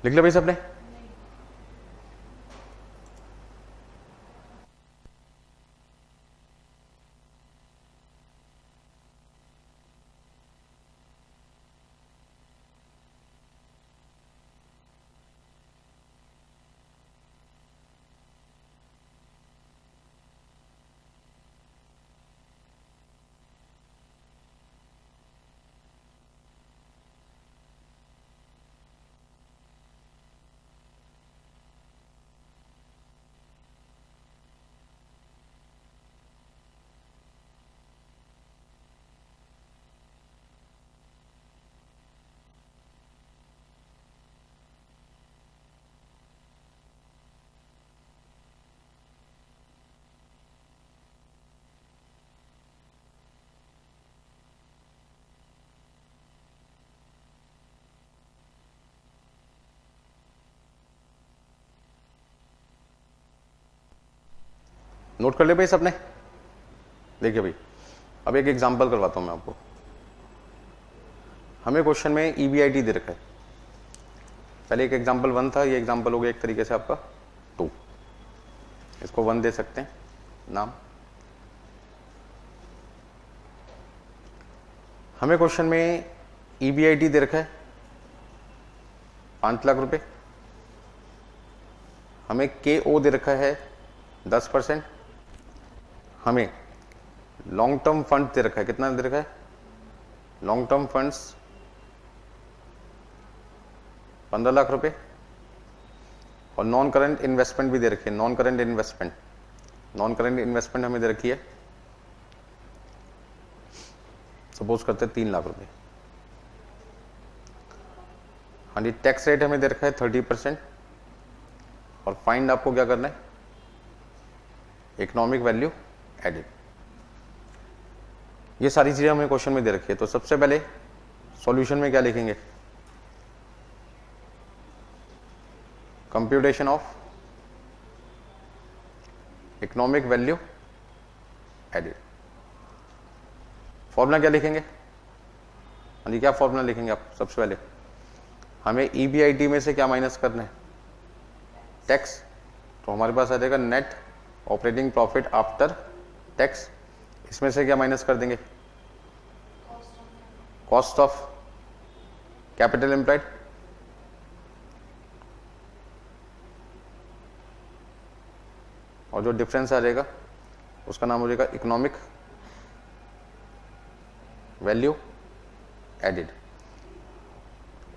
लिख लिया भाई सबने, नोट कर ले भाई सबने। देखिए भाई, अब एक एग्जांपल करवाता हूं मैं आपको। हमें क्वेश्चन में ईबीआईटी दे रखा है। पहले एक एग्जांपल 1 था, ये एग्जांपल हो गया एक तरीके से आपका 2। इसको 1 दे सकते हैं नाम। हमें क्वेश्चन में ईबीआईटी दे रखा है 5 लाख रुपए। हमें केओ दे रखा है 10%। हमें लॉन्ग टर्म फंड दे रखा है, कितना दे रखा है, लॉन्ग टर्म फंड्स 15 लाख रुपए। और नॉन करंट इन्वेस्टमेंट भी दे रखी है, non current investment, non current investment हमें दे रखी है, सपोज करते हैं 3 लाख रुपए। हाँ जी, टैक्स रेट हमें दे रखा है 30%। और फाइंड आपको क्या करना है, इकोनॉमिक वैल्यू एडेड। ये सारी चीजें हमें क्वेश्चन में दे रखी है। तो सबसे पहले सॉल्यूशन में क्या लिखेंगे, computation of economic value added. Formula क्या लिखेंगे, हाँ जी क्या फॉर्मूला लिखेंगे आप, सबसे पहले हमें EBIT में से क्या माइनस करना है, टैक्स। तो हमारे पास आ जाएगा net operating profit after tax, इसमें से क्या माइनस कर देंगे, कॉस्ट ऑफ कैपिटल एम्प्लॉयड, और जो डिफरेंस आ जाएगा उसका नाम हो जाएगा economic value added.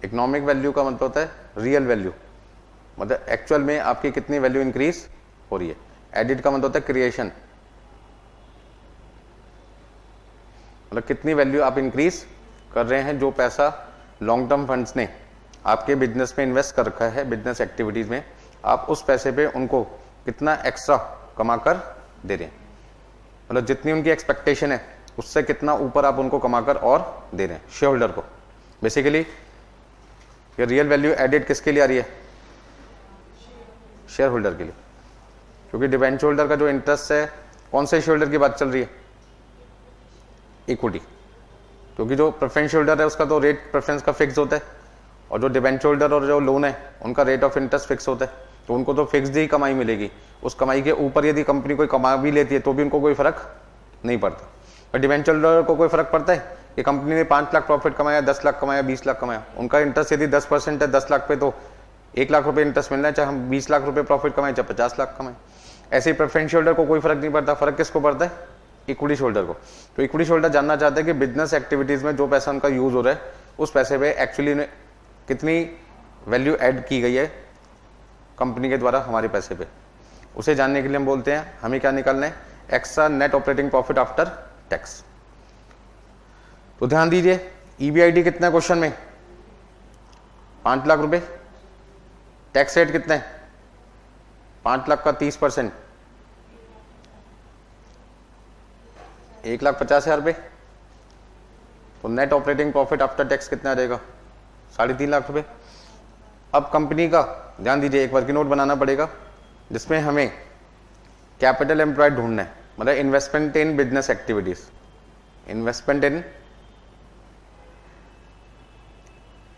Economic value का मतलब होता है रियल वैल्यू, मतलब एक्चुअल में आपकी कितनी वैल्यू इंक्रीज हो रही है। एडिड का मतलब होता है क्रिएशन, मतलब कितनी वैल्यू आप इंक्रीज कर रहे हैं। जो पैसा लॉन्ग टर्म फंड्स ने आपके बिजनेस में इन्वेस्ट कर रखा है, बिजनेस एक्टिविटीज में, आप उस पैसे पे उनको कितना एक्स्ट्रा कमा कर दे रहे हैं, मतलब जितनी उनकी एक्सपेक्टेशन है उससे कितना ऊपर आप उनको कमाकर और दे रहे हैं शेयर होल्डर को। बेसिकली ये रियल वैल्यू एडेड किसके लिए आ रही है, शेयर होल्डर के लिए, क्योंकि डिबेंचर होल्डर का जो इंटरेस्ट है, कौन से शेयर होल्डर की बात चल रही है, इक्विटी, क्योंकि जो प्रेफरेंस होल्डर है उसका तो रेट प्रेफरेंस का फिक्स होता है, और जो डिबेंचर होल्डर और जो लोन है उनका रेट ऑफ इंटरेस्ट फिक्स होता है, तो उनको तो फिक्स्ड ही कमाई मिलेगी। उस कमाई के ऊपर यदि कंपनी कोई कमा भी लेती है तो भी उनको कोई फर्क नहीं पड़ता। और डिबेंचर होल्डर को कोई फर्क पड़ता है कि कंपनी ने 5 लाख प्रॉफिट कमाया, 10 लाख कमाया, 20 लाख कमाया, उनका इंटरेस्ट यदि 10% है 10 लाख पे, तो 1 लाख रुपए इंटरेस्ट मिलना है, चाहे हम 20 लाख रुपए प्रॉफिट कमाए चाहे 50 लाख कमाए। ऐसे ही प्रेफरेंस होल्डर को कोई फर्क नहीं पड़ता, फर्क किसको पड़ता है, इक्विटी होल्डर को। तो इक्विटी होल्डर जानना चाहते हैं कि बिजनेस एक्टिविटीज में जो पैसा उनका यूज हो रहा है उस पैसे पे एक्चुअली कितनी वैल्यू ऐड की गई है कंपनी के द्वारा हमारे पैसे पे। उसे जानने के लिए हम बोलते हैं हमें क्या निकालना है, extra net operating profit after tax. तो ध्यान दीजिए EBIT कितना है क्वेश्चन में, 5 लाख रुपए, टैक्स रेट कितना है 5 लाख का 30%, 1,50,000 रुपए। तो net operating profit after tax कितना रहेगा, 3.5 लाख रुपए। अब कंपनी का ध्यान दीजिए, एक वर्किंग नोट बनाना पड़ेगा जिसमें हमें कैपिटल एम्प्लॉयड ढूंढना है, मतलब इन्वेस्टमेंट इन बिजनेस एक्टिविटीज, इन्वेस्टमेंट इन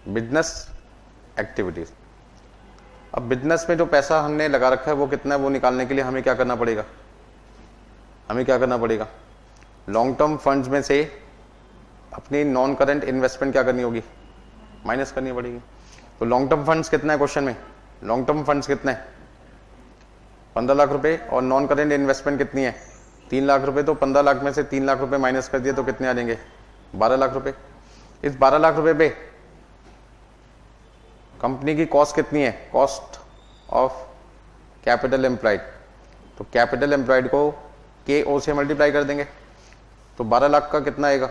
बिजनेस एक्टिविटीज। अब बिजनेस में जो पैसा हमने लगा रखा है वो कितना है, वो निकालने के लिए हमें क्या करना पड़ेगा, हमें क्या करना पड़ेगा, लॉन्ग टर्म फंड्स में से अपनी नॉन करंट इन्वेस्टमेंट क्या करनी होगी, माइनस करनी पड़ेगी। तो लॉन्ग टर्म फंड्स कितना है क्वेश्चन में, लॉन्ग टर्म फंड्स कितना है 15 लाख रुपए, और नॉन करेंट इन्वेस्टमेंट कितनी है 3 लाख रुपए। तो 15 लाख में से 3 लाख रुपए माइनस कर दिए तो कितने आ जाएंगे 12 लाख रुपए। इस 12 लाख रुपए पे कंपनी की कॉस्ट कितनी है, कॉस्ट ऑफ कैपिटल एम्प्लॉयड। तो कैपिटल एम्प्लॉयड को KO से मल्टीप्लाई कर देंगे, तो 12 लाख का कितना आएगा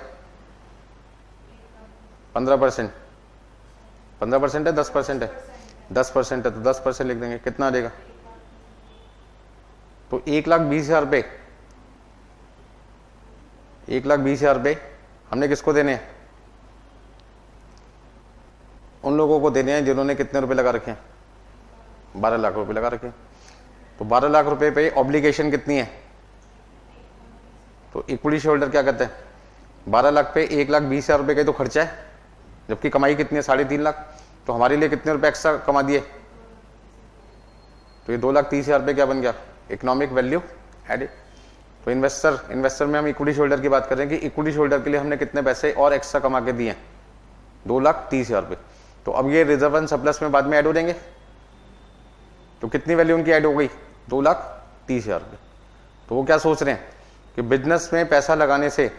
15%, 15% है 10% है, 10% है तो 10% लिख देंगे, कितना आ जाएगा, तो 1,20,000 रुपए, 1,20,000 रुपए हमने किसको देने हैं, उन लोगों को देने हैं जिन्होंने कितने रुपए लगा रखे हैं, 12 लाख रुपए लगा रखे हैं। तो 12 लाख रुपए पे ऑब्लिगेशन कितनी है, तो इक्विटी शेयर होल्डर क्या कहते हैं, 12 लाख पे 1,20,000 रुपए का तो खर्चा है, जबकि कमाई कितनी है 3.5 लाख। तो हमारे लिए कितने रुपए एक्स्ट्रा कमा दिए, तो ये 2,30,000 रुपए क्या बन गया, इकोनॉमिक वैल्यू एडेड। तो इन्वेस्टर में हम इक्विटी शेयर होल्डर की बात कर रहे हैं कि इक्विटी शेयर होल्डर के लिए हमने कितने पैसे और एक्स्ट्रा कमा के दिए, 2,30,000 रुपए। तो अब ये रिजर्व एंड सरप्लस में बाद में ऐड हो जाएंगे, तो कितनी वैल्यू उनकी ऐड हो गई 2,30,000 रुपए। तो वो क्या सोच रहे हैं कि बिजनेस में पैसा लगाने से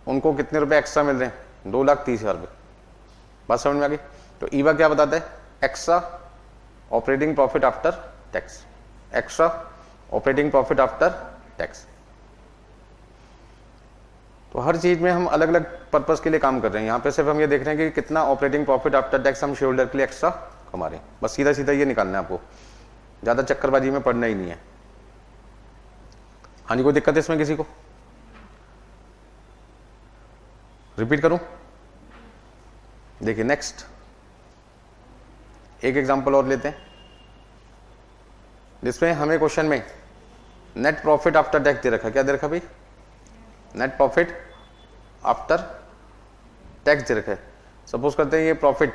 उनको कितने रुपए एक्स्ट्रा मिल रहे हैं, 2,30,000 रुपए। बात समझ में आ गई। तो ईवा क्या बताता है, extra operating profit after tax, extra operating profit after tax. तो हर चीज में हम अलग अलग पर्पस के लिए काम कर रहे हैं। यहाँ पे सिर्फ हम ये देख रहे हैं कि कितना ऑपरेटिंग प्रॉफिट आफ्टर टैक्स हम शेयर होल्डर के लिए एक्स्ट्रा कमा रहे हैं, बस सीधा सीधा ये निकालना है आपको, ज्यादा चक्करबाजी में पड़ना ही नहीं है। हाँ जी, कोई दिक्कत है इसमें किसी को, रिपीट करूं? देखिए नेक्स्ट एक एग्जांपल और लेते हैं जिसमें हमें क्वेश्चन में नेट प्रॉफिट आफ्टर टैक्स दे रखा है। क्या दे रखा भाई? नेट प्रॉफिट आफ्टर टैक्स दे रखा है। सपोज करते हैं ये प्रॉफिट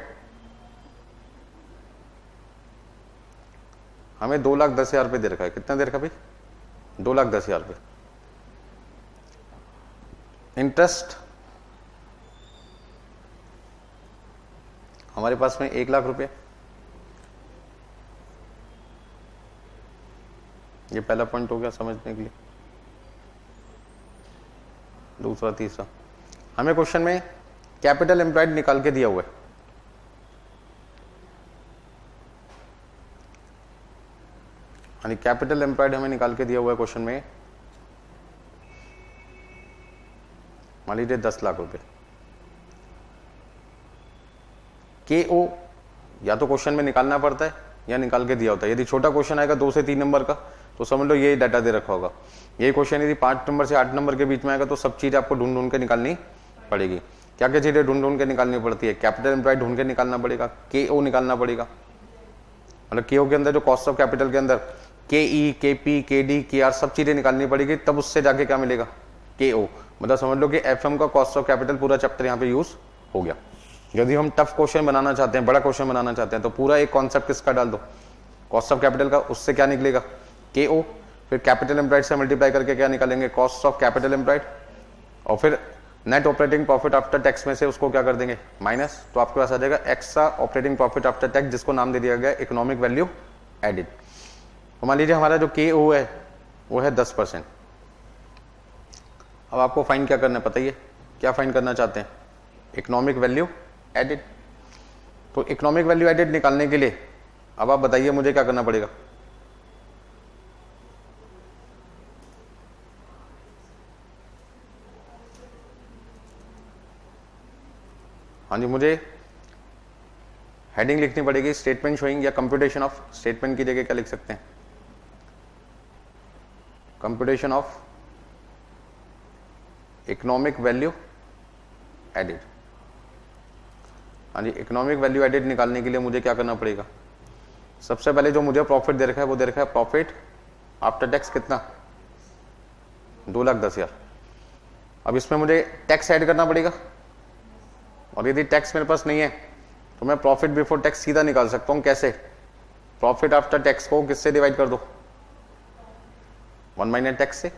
हमें 2,10,000 रुपये दे रखा है। कितना दे रखा भाई? 2,10,000 रुपये। इंटरेस्ट हमारे पास में 1,00,000 रुपये। ये पहला पॉइंट हो गया समझने के लिए। दूसरा तीसरा हमें क्वेश्चन में कैपिटल एम्प्लॉयड निकाल के दिया हुआ है। यानी कैपिटल एम्प्लॉयड हमें निकाल के दिया हुआ है क्वेश्चन में, मान लीजिए 10,00,000 रुपए। KO या तो क्वेश्चन में निकालना पड़ता है या निकाल के दिया होता है। यदि छोटा क्वेश्चन आएगा 2 से 3 नंबर का तो समझ लो ये डाटा दे रखा होगा। यही क्वेश्चन यदि 5 नंबर से 8 नंबर के बीच में आएगा तो सब चीजें आपको ढूंढ ढूंढ के निकालनी पड़ेगी। क्या क्या चीजें ढूंढ ढूंढ के निकालनी पड़ती है? कैपिटल एम्प्लॉयड ढूंढ के निकालना पड़ेगा, KO निकालना पड़ेगा। मतलब KO के अंदर जो कॉस्ट ऑफ कैपिटल के अंदर KE, KP, KD, KR सब चीजें निकालनी पड़ेगी, तब उससे जाके क्या मिलेगा? KO। मतलब समझ लो कि FM का कॉस्ट ऑफ कैपिटल पूरा चैप्टर यहाँ पे यूज हो गया। यदि हम टफ क्वेश्चन बनाना चाहते हैं, बड़ा क्वेश्चन बनाना चाहते हैं, तो पूरा एक कॉन्सेप्ट किसका डाल दो? कॉस्ट ऑफ कैपिटल का। उससे क्या निकलेगा? KO। फिर कैपिटल एम्प्लॉयड से मल्टीप्लाई करके क्या निकालेंगे? Cost of capital employed. और फिर net operating profit after tax में से उसको क्या कर देंगे? माइनस। तो आपके पास आ जाएगा extra operating profit after tax, जिसको नाम दे दिया गया इकोनॉमिक वैल्यू एडिड। तो मान लीजिए हमारा जो KO है वो है 10%। अब आपको फाइन क्या करना है पता ही है, क्या फाइन करना चाहते हैं? Economic value added. तो इकोनॉमिक वैल्यू एडिड निकालने के लिए अब आप बताइए मुझे क्या करना पड़ेगा? हाँ जी, मुझे हेडिंग लिखनी पड़ेगी स्टेटमेंट शोइंग, या कंप्यूटेशन ऑफ। स्टेटमेंट की जगह क्या लिख सकते हैं? Computation of economic value added. हाँ जी, इकोनॉमिक वैल्यू एडिड निकालने के लिए मुझे क्या करना पड़ेगा? सबसे पहले जो मुझे प्रॉफिट दे रखा है वो दे रखा है प्रॉफिट आफ्टर टैक्स। कितना? 2,10,000। अब इसमें मुझे टैक्स ऐड करना पड़ेगा, और यदि टैक्स मेरे पास नहीं है तो मैं प्रॉफिट बिफोर टैक्स सीधा निकाल सकता हूं। कैसे? प्रॉफिट आफ्टर टैक्स को किससे डिवाइड कर दो? 1 माइनस टैक्स से।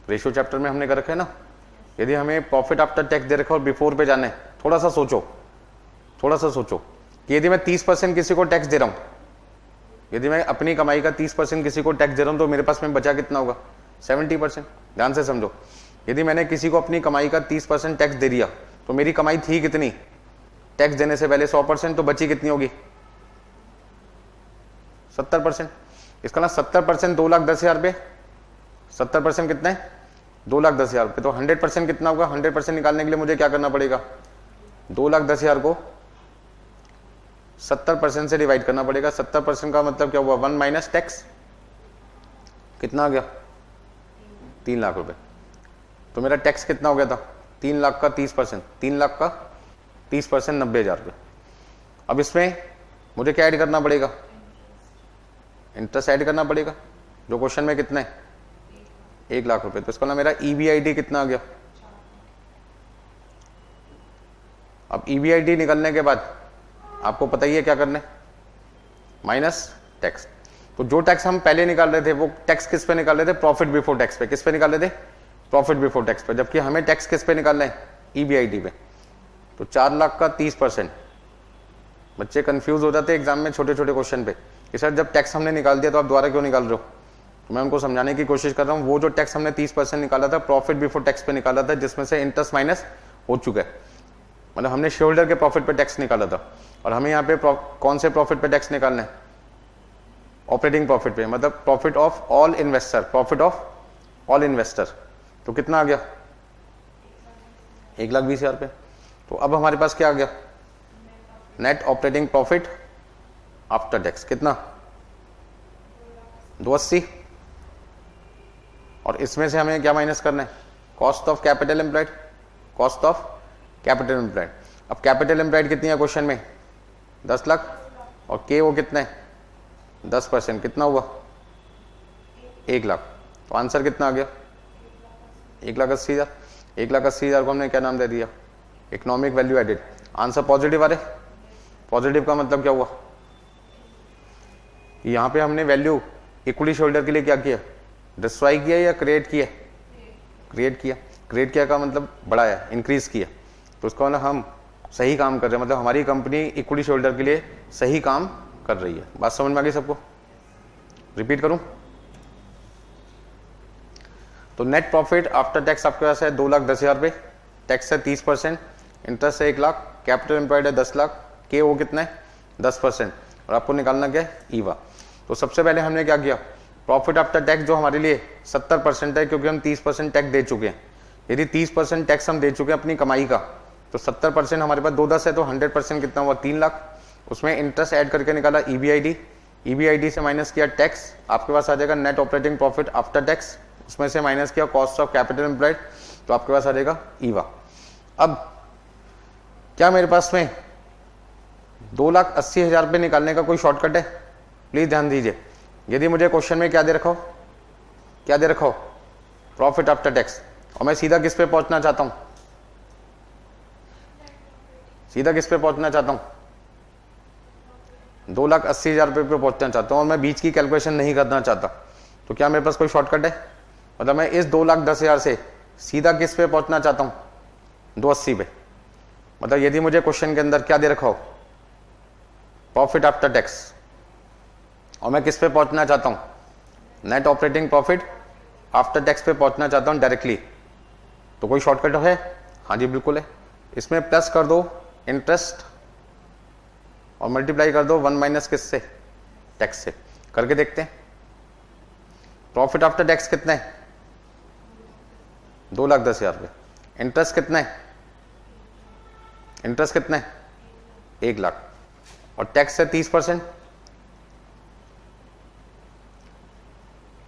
रेशियो चैप्टर में हमने कर रखा है ना। यदि हमें प्रॉफिट आफ्टर टैक्स दे रखा है और बिफोर पे जाना है, थोड़ा सा सोचो कि यदि मैं 30% किसी को टैक्स दे रहा हूं, यदि मैं अपनी कमाई का 30% किसी को टैक्स दे रहा हूं, तो मेरे पास में बचा कितना होगा? 70%। ध्यान से समझो, यदि मैंने किसी को अपनी कमाई का 30% टैक्स दे दिया तो मेरी कमाई थी कितनी टैक्स देने से पहले? 100%। तो बची कितनी होगी? 70%। इसका ना 70% 2,10,000 रुपये। 70% कितना है? 2,10,000 रुपये। तो 100% कितना होगा? 100% निकालने के लिए मुझे क्या करना पड़ेगा? 2,10,000 को 70% से डिवाइड करना पड़ेगा। 70% का मतलब क्या हुआ? 1 माइनस टैक्स। कितना आ गया? 3,00,000 रुपये। तो मेरा टैक्स कितना हो गया था? 3,00,000 का 30%। 3,00,000 का 30% 90,000 रुपये। अब इसमें मुझे क्या ऐड करना पड़ेगा? इंटरेस्ट ऐड करना पड़ेगा, जो क्वेश्चन में कितना है? 1,00,000 रुपये। तो इसका ना मेरा EBIT कितना आ गया? अब EBIT निकलने के बाद आपको पता ही है क्या करना है? Minus tax. तो जो टैक्स हम पहले निकाल रहे थे वो टैक्स किस पे निकाल रहे थे? प्रॉफिट बिफोर टैक्स पे। किस पे निकाल रहे थे? प्रॉफिट बिफोर टैक्स पे। जबकि हमें टैक्स किस पे निकालना है? EBIT पे। तो 4,00,000 का 30%। बच्चे कंफ्यूज हो जाते हैं एग्जाम में छोटे छोटे क्वेश्चन पे कि सर जब टैक्स हमने निकाल दिया तो आप दोबारा क्यों निकाल रहे हो? तो मैं उनको समझाने की कोशिश कर रहा हूँ, वो जो टैक्स हमने 30% निकाला था प्रॉफिट बिफोर टैक्स पे निकाला था, जिसमें से इंटरेस्ट माइनस हो चुका है। मतलब हमने शेयर होल्डर के प्रॉफिट पे टैक्स निकाला था, और हमें यहाँ पे कौन से प्रॉफिट पे टैक्स निकालना है? ऑपरेटिंग प्रॉफिट पे, मतलब profit of all investor. Profit of all investor. तो कितना आ गया? 1,20,000 रुपये। तो अब हमारे पास क्या आ गया? Net operating profit after tax. कितना? 280। और इसमें से हमें क्या माइनस करना है? Cost of capital employed. Cost of capital employed. अब कैपिटल एम्प्लॉयड कितनी है क्वेश्चन में? 10 लाख, और के वो कितने है? 10%, कितना हुआ? 1 लाख। तो आंसर कितना आ गया? 1,80,000। 1,80,000 को हमने क्या नाम दे दिया? Economic value added. Answer positive आ रहे। पॉजिटिव का मतलब क्या हुआ? यहाँ पे हमने वैल्यू इक्विटी शोल्डर के लिए क्या किया? डिस्ट्रॉय किया या क्रिएट किया? क्रिएट किया। क्रिएट किया का मतलब बढ़ाया, इंक्रीज किया। तो उसका मतलब हम सही काम कर रहे हैं, मतलब हमारी कंपनी इक्विटी शोल्डर के लिए सही काम कर रही है। बात समझ में आ गई सबको? रिपीट करूं? तो नेट प्रॉफिट आफ्टर टैक्स आपके पास है 2,10,000 रुपये, टैक्स है 30%, इंटरेस्ट है 1 लाख, कैपिटल एम्प्लॉयड है 10 लाख, के वो कितना है? 10%, और आपको निकालना क्या है? ईवा। तो सबसे पहले हमने क्या किया? प्रॉफिट आफ्टर टैक्स जो हमारे लिए 70% है, क्योंकि हम 30% टैक्स दे चुके हैं। यदि 30% टैक्स हम दे चुके हैं अपनी कमाई का, तो 70% हमारे पास 2,10 है, तो 100% कितना हुआ? 3 लाख। उसमें इंटरेस्ट ऐड करके निकाला ईबीआईडी, ईबीआईडी से माइनस किया टैक्स, आपके पास आ जाएगा net operating profit after tax, उसमें से माइनस किया कॉस्ट ऑफ कैपिटल एम्प्लॉयड, तो आपके पास आ जाएगा ईवा। अब क्या मेरे पास में 2,80,000 रुपये निकालने का कोई शॉर्टकट है? प्लीज ध्यान दीजिए। यदि मुझे क्वेश्चन में क्या दे रखा हो? क्या दे रखा हो? प्रॉफिट आफ्टर टैक्स, और मैं सीधा किस पे पहुंचना चाहता हूं? सीधा किस पे पहुंचना चाहता हूं? 2,80,000 रुपये पे पहुंचना चाहता हूं, और मैं बीच की कैलकुलेशन नहीं करना चाहता। तो क्या मेरे पास कोई शॉर्टकट है? मतलब मैं इस 2,10,000 से सीधा किस पे पहुंचना चाहता हूं? 280 पे। मतलब यदि मुझे क्वेश्चन के अंदर क्या दे रखा हो? प्रॉफिट आफ्टर टैक्स, और मैं किस पे पहुंचना चाहता हूं? Net operating profit after tax पे पहुंचना चाहता हूं डायरेक्टली। तो कोई शॉर्टकट है? हाँ जी बिल्कुल है। इसमें प्लस कर दो इंटरेस्ट और मल्टीप्लाई कर दो 1 माइनस किससे? टैक्स से। करके देखते हैं। प्रॉफिट आफ्टर टैक्स कितना है? 2,10,000 रुपये। इंटरेस्ट कितना है? इंटरेस्ट कितना है? 1 लाख, और टैक्स है 30%,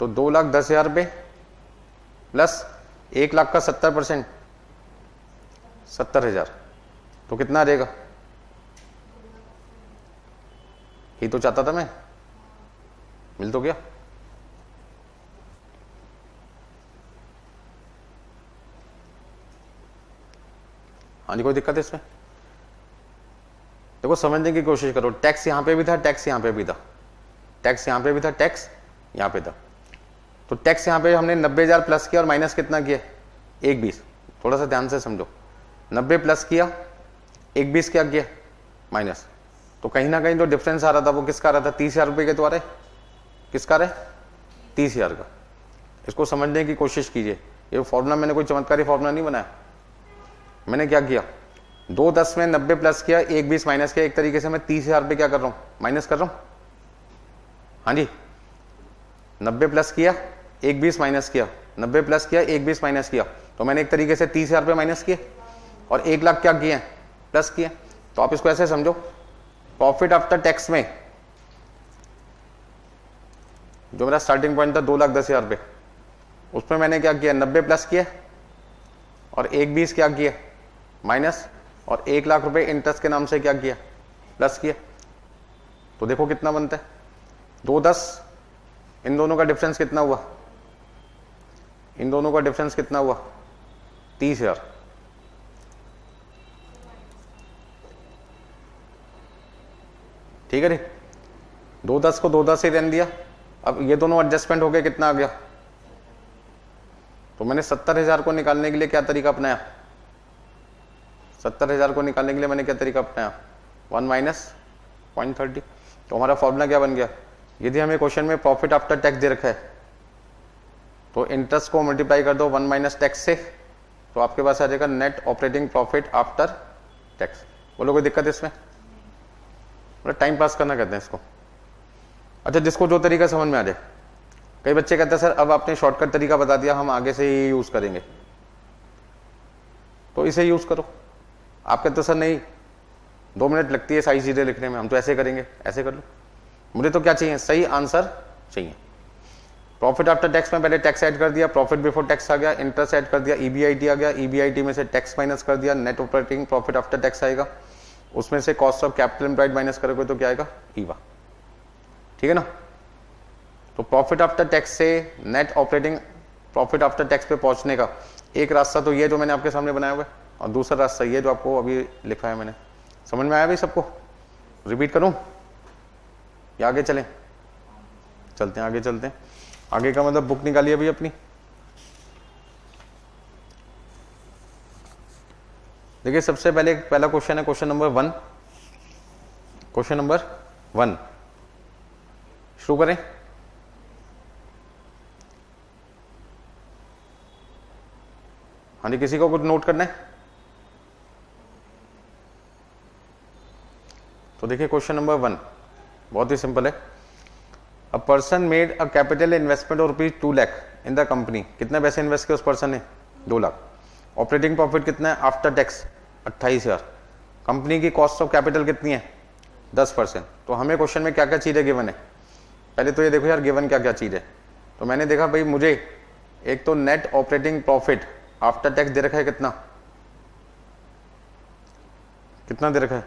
तो 2,10,000 रुपये प्लस 1 लाख का 70%, 70,000, तो कितना रहेगा? ही तो चाहता था मैं, मिल तो गया। हाँ जी, कोई दिक्कत है इसमें? देखो समझने की कोशिश करो। टैक्स यहां पे भी था, टैक्स यहां पे भी था, टैक्स यहां पे भी था, टैक्स यहां पे था। तो टैक्स यहां पे हमने 90,000 प्लस किया और माइनस कितना किया? 1,20। थोड़ा सा ध्यान से समझो। 90 प्लस किया, 1,20 क्या किया? माइनस। तो कहीं ना कहीं जो डिफरेंस आ रहा था वो किसका आ रहा था? 30,000 रुपये के तो आ रहे। किसका आ रहा है? 30,000 का। इसको समझने की कोशिश कीजिए। ये फॉर्मूला मैंने कोई चमत्कारी फॉर्मूला नहीं बनाया। मैंने क्या किया? 2,10 में 90 प्लस किया, 1,20 माइनस किया। एक तरीके से मैं 30,000 रुपये क्या कर रहा हूं? माइनस कर रहा हूं। हाँ जी, 90 प्लस किया, 1,20 माइनस किया, 90 प्लस किया, 1,20 माइनस किया, तो मैंने एक तरीके से 30,000 रुपये माइनस किए, और 1 लाख क्या किए? प्लस किए। तो आप इसको ऐसे समझो, प्रॉफिट आफ्टर टैक्स में जो मेरा स्टार्टिंग पॉइंट था 2,10,000 रुपये, उसमें मैंने क्या किया? 90 प्लस किया और 1,20 क्या किया? माइनस, और 1 लाख रुपए इंटरेस्ट के नाम से क्या किया? प्लस किया। तो देखो कितना बनता है? 2,10, इन दोनों का डिफरेंस कितना हुआ? इन दोनों का डिफरेंस कितना हुआ? 30,000। ठीक है जी, 2,10 को 2,10 से रहने दिया। अब ये दोनों एडजस्टमेंट हो गए, कितना आ गया? तो मैंने 70,000 को निकालने के लिए क्या तरीका अपनाया? 70,000 को निकालने के लिए मैंने क्या तरीका अपनाया? 1 माइनस 0.30। तो हमारा फॉर्मूला क्या बन गया? यदि हमें क्वेश्चन में प्रॉफिट आफ्टर टैक्स दे रखा है, तो इंटरेस्ट को मल्टीप्लाई कर दो 1 माइनस टैक्स से, तो आपके पास आ जाएगा net operating profit after tax. बोलो कोई दिक्कत है इसमें? टाइम पास करना कहते हैं इसको। अच्छा, जिसको जो तरीका समझ में आ जाए। कई बच्चे कहते हैं सर अब आपने शॉर्टकट तरीका बता दिया, हम आगे से ही यूज करेंगे, तो इसे यूज करो। आप कहते सर नहीं 2 मिनट लगती है सारी चीजें लिखने में, हम तो ऐसे करेंगे, ऐसे कर लो। मुझे तो क्या चाहिए? सही आंसर चाहिए। प्रॉफिट आफ्टर टैक्स में पहले टैक्स ऐड कर दिया, प्रॉफिट बिफोर टैक्स आ गया, इंटरेस्ट ऐड कर दिया, ईबीआईटी आ गया, ईबीआईटी में से टैक्स माइनस कर दिया, net operating profit after tax आएगा, उसमें से cost of capital employed minus करोगे तो क्या आएगा, ईवा। ठीक है ना। तो प्रॉफिट आफ्टर टैक्स से net operating profit after tax पे पहुंचने का एक रास्ता तो ये जो मैंने आपके सामने बनाया हुआ है, और दूसरा रास्ता ये जो आपको अभी लिखा है मैंने। समझ में आया भाई सबको? रिपीट करूं या आगे चलें? चलते हैं, आगे चलते हैं। आगे का मतलब बुक निकालिए अभी अपनी। देखिए सबसे पहले पहला क्वेश्चन है क्वेश्चन नंबर 1। क्वेश्चन नंबर 1 शुरू करें। हाँ जी, किसी को कुछ नोट करना है? तो देखिए क्वेश्चन नंबर 1 बहुत ही सिंपल है। A person made a capital investment of ₹2 lakh in the company. कितने पैसे इन्वेस्ट किए उस पर्सन ने? 2 लाख। ऑपरेटिंग प्रॉफिट कितना है आफ्टर टैक्स? 28,000। कंपनी की कॉस्ट ऑफ कैपिटल कितनी है? 10%। तो हमें क्वेश्चन में क्या क्या चीजें गिवन है? पहले तो ये देखो यार गिवन क्या क्या चीज है। तो मैंने देखा भाई मुझे एक तो net operating profit after tax दे रखा है, कितना कितना दे रखा है?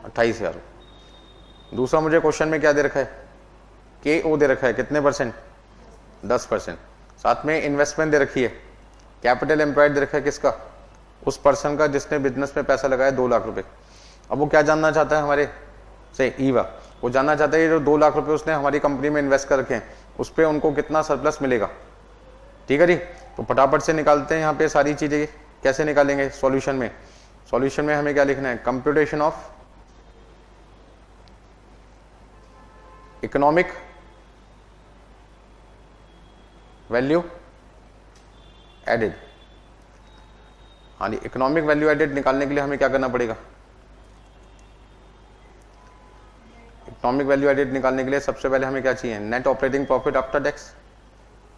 28,000। दूसरा मुझे क्वेश्चन में क्या दे रखा है? KO दे रखा है, कितने परसेंट? 10%। साथ में इन्वेस्टमेंट दे रखी है, कैपिटल एम्प्लॉयड दे रखा है, किसका? उस पर्सन का जिसने बिजनेस में पैसा लगाया 2 लाख रुपए। अब वो क्या जानना चाहता है हमारे से? ईवा। वो जानना चाहता है जो 2 लाख रुपए उसने हमारी कंपनी में इन्वेस्ट कर रखे हैं उस पर उनको कितना सरप्लस मिलेगा। ठीक है जी। तो फटाफट से निकालते हैं यहाँ पे सारी चीजें। कैसे निकालेंगे? सॉल्यूशन में। सॉल्यूशन में हमें क्या लिखना है? Computation of economic value added. हाँ जी, इकोनॉमिक वैल्यू एडेड निकालने के लिए हमें क्या करना पड़ेगा? इकोनॉमिक वैल्यू एडेड निकालने के लिए सबसे पहले हमें क्या चाहिए? Net operating profit after tax,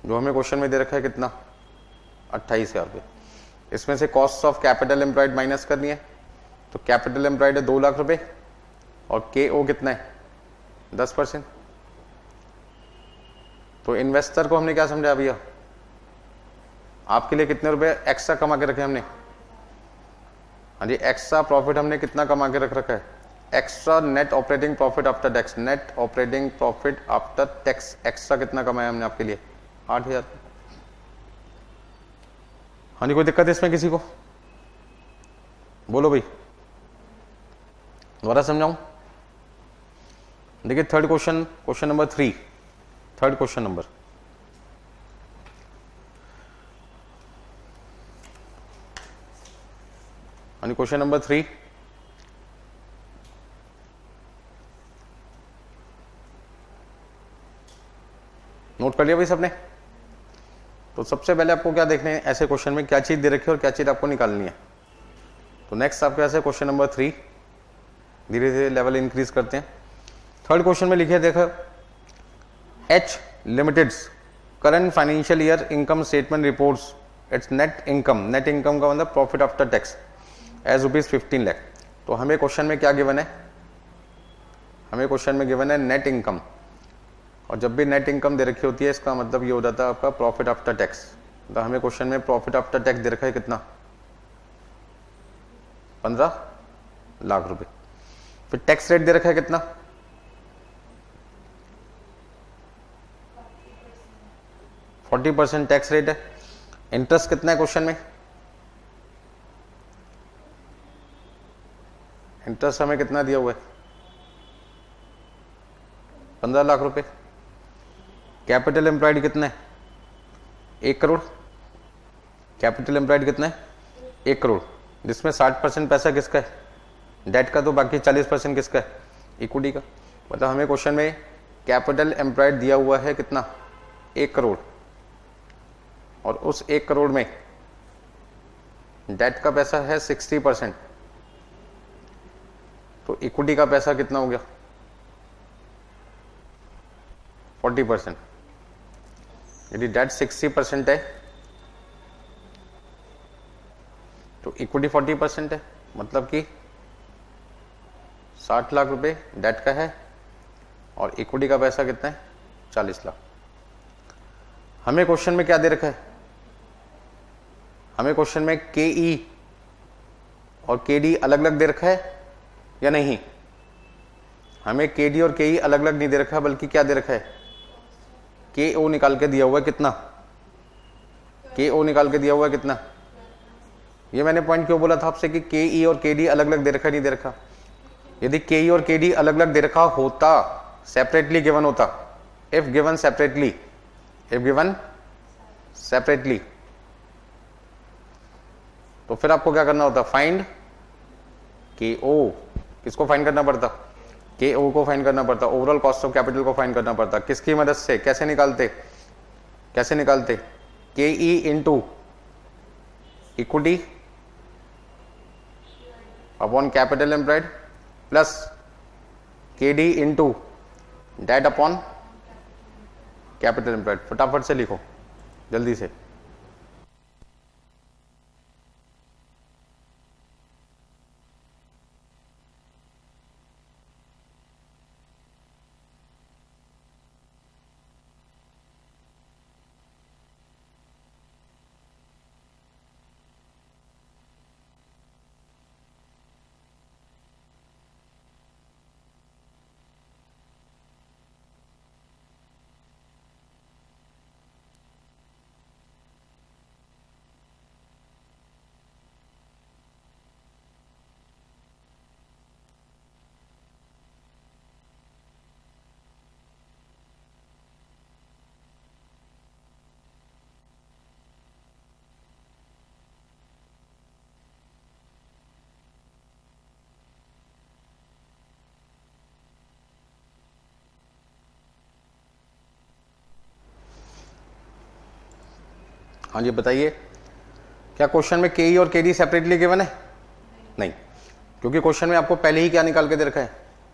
जो हमें क्वेश्चन में दे रखा है कितना? 28,000 रुपये। इसमें से cost of capital employed minus करनी है। तो कैपिटल एम्प्लॉयड है 2 लाख रुपए और KO कितना है? 10%। तो इन्वेस्टर को हमने क्या समझा भैया? आपके लिए कितने रुपए एक्स्ट्रा कमा के रखे हमने? हाँ जी, एक्स्ट्रा प्रॉफिट हमने कितना कमा के रख रखा है? Extra net operating profit after tax. Net operating profit after tax extra कितना कमाया हमने आपके लिए? 8,000। हाँ जी, कोई दिक्कत है इसमें किसी को? बोलो भाई, दोबारा समझाऊं? देखिए third question, question number 3, third question number. हाँ जी, क्वेश्चन नंबर 3। नोट कर लिया भाई सबने? तो सबसे पहले आपको क्या देखना है ऐसे क्वेश्चन में? क्या चीज दे रखी है और क्या चीज आपको निकालनी है। तो नेक्स्ट आपके पास है क्वेश्चन नंबर 3। धीरे धीरे लेवल इंक्रीज करते हैं। थर्ड क्वेश्चन में लिखे देखो, H limited's current financial year income statement reports its net income. Net income का मतलब profit after tax as ₹15 lakh. तो हमें क्वेश्चन में क्या गिवन है? हमें क्वेश्चन में गिवन है नेट इनकम। और जब भी नेट इनकम दे रखी होती है इसका मतलब ये हो जाता है आपका प्रॉफिट आफ्टर टैक्स। तो हमें क्वेश्चन में प्रॉफिट आफ्टर टैक्स दे रखा है कितना? 15 लाख रुपए। फिर टैक्स रेट दे रखा है कितना? 40% टैक्स रेट है। इंटरेस्ट कितना है क्वेश्चन में? इंटरेस्ट हमें कितना दिया हुआ है? 15 लाख रुपए। कैपिटल एम्प्लॉयड कितना है? 1 करोड़। कैपिटल एम्प्लॉयड कितना है? 1 करोड़, जिसमें 60% पैसा किसका है? डेट का। तो बाकी 40% किसका है? इक्विटी का। मतलब हमें क्वेश्चन में कैपिटल एम्प्लॉयड दिया हुआ है कितना? 1 करोड़। और उस 1 करोड़ में डेट का पैसा है 60%। तो इक्विटी का पैसा कितना हो गया? 40%। यदि डेट 60% है तो इक्विटी 40% है, मतलब कि 60 लाख रुपए डेट का है और इक्विटी का पैसा कितना है? 40 लाख। हमें क्वेश्चन में क्या दे रखा है, हमें क्वेश्चन में के ई और के डी अलग अलग दे रखा है या नहीं? हमें के डी और के ई अलग अलग नहीं दे रखा, बल्कि क्या दे रखा है, के ओ निकाल के दिया हुआ है कितना, के ओ निकाल के दिया हुआ है कितना। ये मैंने पॉइंट क्यों बोला था आपसे कि के ई और के डी अलग अलग दे रखा नहीं दे रखा? यदि के ई और के डी अलग अलग दे रखा होता, सेपरेटली गिवन होता, if given separately, if given separately, तो फिर आपको क्या करना होता, फाइंड के ओ। किसको फाइंड करना पड़ता, के ओ को फाइंड करना पड़ता, ओवरऑल कॉस्ट ऑफ कैपिटल को फाइंड करना पड़ता। किसकी मदद से, कैसे निकालते, कैसे निकालते, K E into equity upon capital employed plus K D into debt upon capital employed. फटाफट से लिखो जल्दी से। हाँ जी बताइए, क्या क्वेश्चन में के ई और के डी सेपरेटली गिवन है? नहीं, क्योंकि क्वेश्चन में आपको पहले ही क्या निकाल के दे रखा है,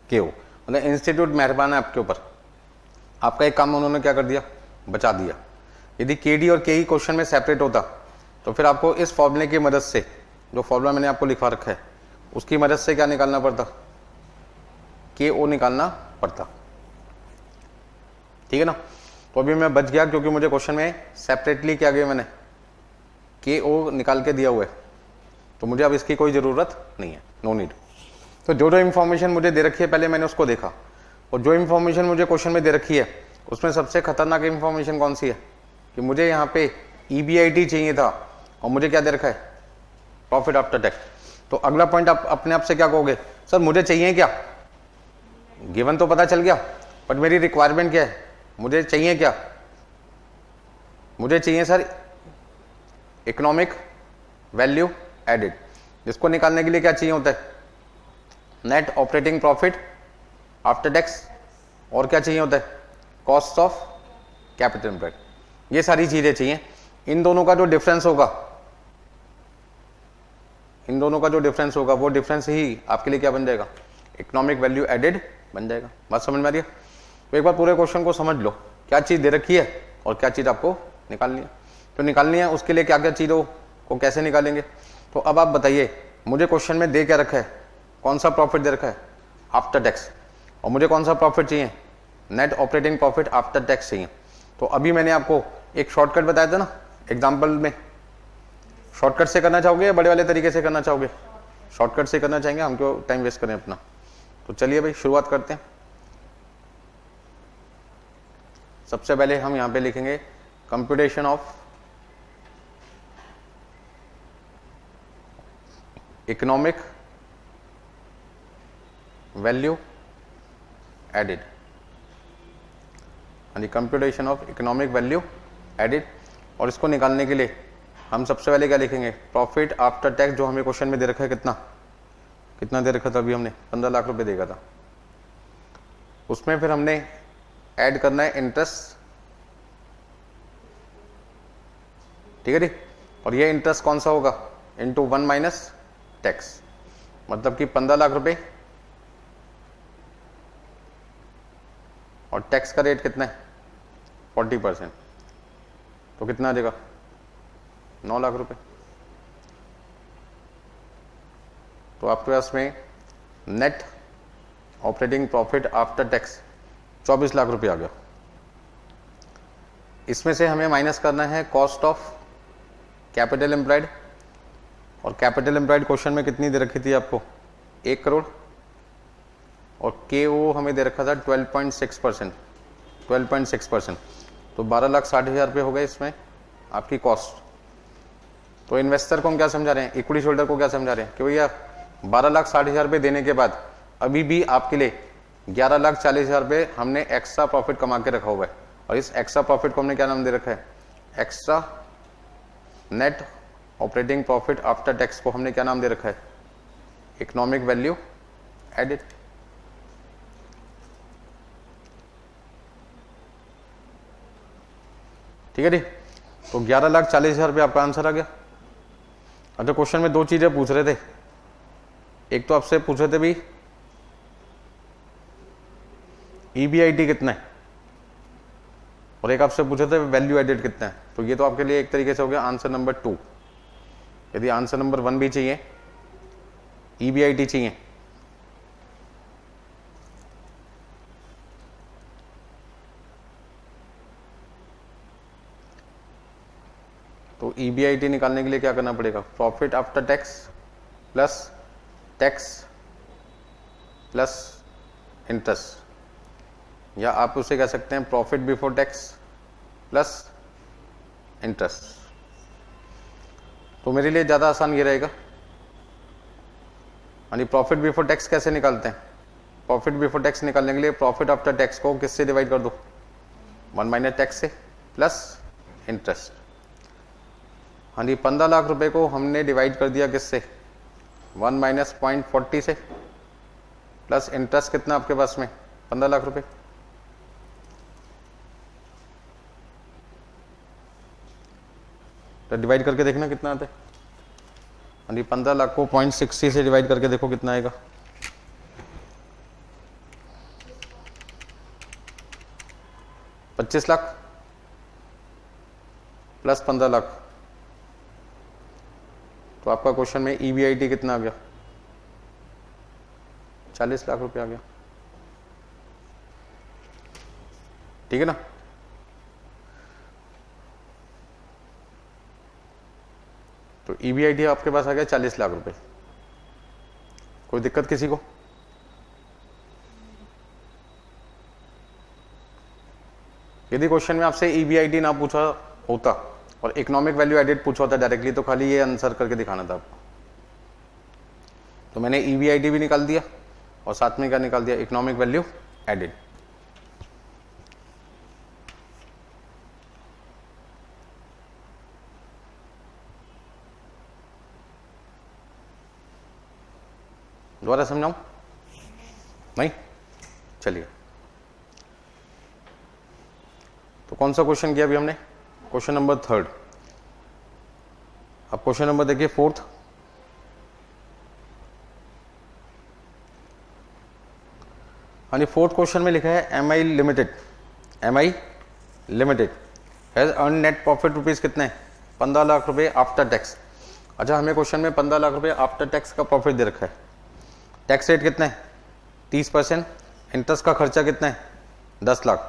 के ओ। मतलब इंस्टीट्यूट मेहरबान है आपके ऊपर, आपका एक काम उन्होंने क्या कर दिया, बचा दिया। यदि के डी और के ई क्वेश्चन में सेपरेट होता तो फिर आपको इस फॉर्मूले की मदद से, जो फॉर्मूला मैंने आपको लिखवा रखा है, उसकी मदद से क्या निकालना पड़ता, के ओ निकालना पड़ता। ठीक है ना? तो अभी मैं बच गया क्योंकि मुझे क्वेश्चन में सेपरेटली क्या गया, मैंने के ओ निकाल के दिया हुआ है, तो मुझे अब इसकी कोई ज़रूरत नहीं है, नो नीड। तो जो जो इन्फॉर्मेशन मुझे दे रखी है पहले मैंने उसको देखा, और जो इन्फॉर्मेशन मुझे क्वेश्चन में दे रखी है उसमें सबसे खतरनाक इन्फॉर्मेशन कौन सी है कि मुझे यहाँ पे EBIT चाहिए था और मुझे क्या दे रखा है, प्रॉफिट आफ्टर टैक्स। तो अगला पॉइंट आप अपने आप से क्या कहोगे, सर मुझे चाहिए क्या, गिवन तो पता चल गया, बट मेरी रिक्वायरमेंट क्या है, मुझे चाहिए क्या, मुझे चाहिए सर इकोनॉमिक वैल्यू एडेड, जिसको निकालने के लिए क्या चाहिए होता है, net operating profit after tax, और क्या चाहिए होता है, कॉस्ट ऑफ कैपिटल एम्प्लॉयड। ये सारी चीजें चाहिए। इन दोनों का जो डिफरेंस होगा, इन दोनों का जो डिफरेंस होगा वो डिफरेंस ही आपके लिए क्या बन जाएगा, इकोनॉमिक वैल्यू एडेड बन जाएगा। बात समझ में आ रही है? तो एक बार पूरे क्वेश्चन को समझ लो, क्या चीज दे रखी है और क्या चीज आपको निकालनी है। तो निकालनी है उसके लिए क्या क्या चीजों को कैसे निकालेंगे। तो अब आप बताइए, मुझे क्वेश्चन में दे क्या रखा है, कौन सा प्रॉफिट दे रखा है, आफ्टर टैक्स, और मुझे कौन सा प्रॉफिट चाहिए, net operating profit after tax चाहिए। तो अभी मैंने आपको एक शॉर्टकट बताया था ना एग्जाम्पल में, शॉर्टकट से करना चाहोगे या बड़े वाले तरीके से करना चाहोगे? शॉर्टकट से करना चाहेंगे, हम क्यों टाइम वेस्ट करें अपना। तो चलिए भाई शुरुआत करते हैं। सबसे पहले हम यहां पे लिखेंगे computation of economic value added, यानी computation of economic value added. और इसको निकालने के लिए हम सबसे पहले क्या लिखेंगे, प्रॉफिट आफ्टर टैक्स, जो हमें क्वेश्चन में दे रखा है कितना, कितना दे रखा था अभी हमने, 15 लाख रुपए देगा था। उसमें फिर हमने ऐड करना है इंटरेस्ट, ठीक है जी। और ये इंटरेस्ट कौन सा होगा, इंटू 1 माइनस टैक्स, मतलब कि 15 लाख रुपए, और टैक्स का रेट कितना है 40%, तो कितना आ जाएगा 9 लाख रुपए। तो आपके पास में net operating profit after tax 24 lakh रुपए आ गया। इसमें से हमें माइनस करना है कॉस्ट ऑफ कैपिटल एम्प्लॉयड, और कैपिटल एम्प्लॉयड क्वेश्चन में कितनी दे रखी थी आपको, 1 करोड़, और KO हमें दे रखा था 12.6%, 12.6%, तो 12,60,000 रुपये हो गए इसमें आपकी कॉस्ट। तो इन्वेस्टर को हम क्या समझा रहे हैं, इक्विटी होल्डर को क्या समझा रहे हैं कि भैया 12,60,000 रुपये देने के बाद अभी भी आपके लिए 11,40,000 रुपये हमने एक्स्ट्रा प्रॉफिट कमा के रखा हुआ है, और इस एक्स्ट्रा प्रॉफिट को हमने क्या नाम दे रखा है, extra net operating profit after tax को हमने क्या नाम दे रखा है, इकोनॉमिक वैल्यू एडेड। ठीक है जी, तो 11,40,000 रुपये आपका आंसर आ गया। अच्छा, क्वेश्चन में 2 चीजें पूछ रहे थे, एक तो आपसे पूछ रहे थे भाई EBIT कितना है, और एक आपसे पूछे थे वैल्यू एडेड कितना है। तो ये तो आपके लिए एक तरीके से हो गया आंसर नंबर 2। यदि आंसर नंबर 1 भी चाहिए, EBIT चाहिए, तो EBIT निकालने के लिए क्या करना पड़ेगा, profit after tax plus tax plus interest, या आप उसे कह सकते हैं profit before tax plus interest. तो मेरे लिए ज़्यादा आसान ये रहेगा। यानी प्रॉफिट बिफोर टैक्स कैसे निकालते हैं, प्रॉफिट बिफोर टैक्स निकालने के लिए प्रॉफिट आफ्टर टैक्स को किससे डिवाइड कर दो, 1 माइनस टैक्स से प्लस इंटरेस्ट। हाँ जी, 15 लाख रुपए को हमने डिवाइड कर दिया किससे, 1 माइनस 0.40 से, प्लस इंटरेस्ट कितना आपके पास में 15 लाख रुपए। तो डिवाइड करके देखना कितना आता है। हाँ जी, 15 लाख को 0.60 से डिवाइड करके देखो कितना आएगा, 25 लाख प्लस 15 लाख, तो आपका क्वेश्चन में EBIT कितना आ गया, 40 लाख रुपए आ गया। ठीक है ना। तो EBIT आपके पास आ गया 40 लाख रुपए। कोई दिक्कत किसी को? यदि क्वेश्चन में आपसे EBIT ना पूछा होता और इकोनॉमिक वैल्यू एडेड पूछा होता डायरेक्टली, तो खाली ये आंसर करके दिखाना था आपको। तो मैंने EBIT भी निकाल दिया और साथ में क्या निकाल दिया, इकोनॉमिक वैल्यू एडेड। दोबारा समझाऊं? नहीं? चलिए, तो कौन सा क्वेश्चन किया अभी हमने, क्वेश्चन नंबर 3। अब क्वेश्चन नंबर देखिए 4th। हाँ जी, 4th क्वेश्चन में लिखा है MI limited has earn net profit rupees कितने, 15 लाख रुपए आफ्टर टैक्स। अच्छा, हमें क्वेश्चन में 15 लाख रुपए आफ्टर टैक्स का प्रॉफिट दे रखा है। टैक्स रेट कितना है, 30%। इंटरेस्ट का खर्चा कितना है, 10 लाख।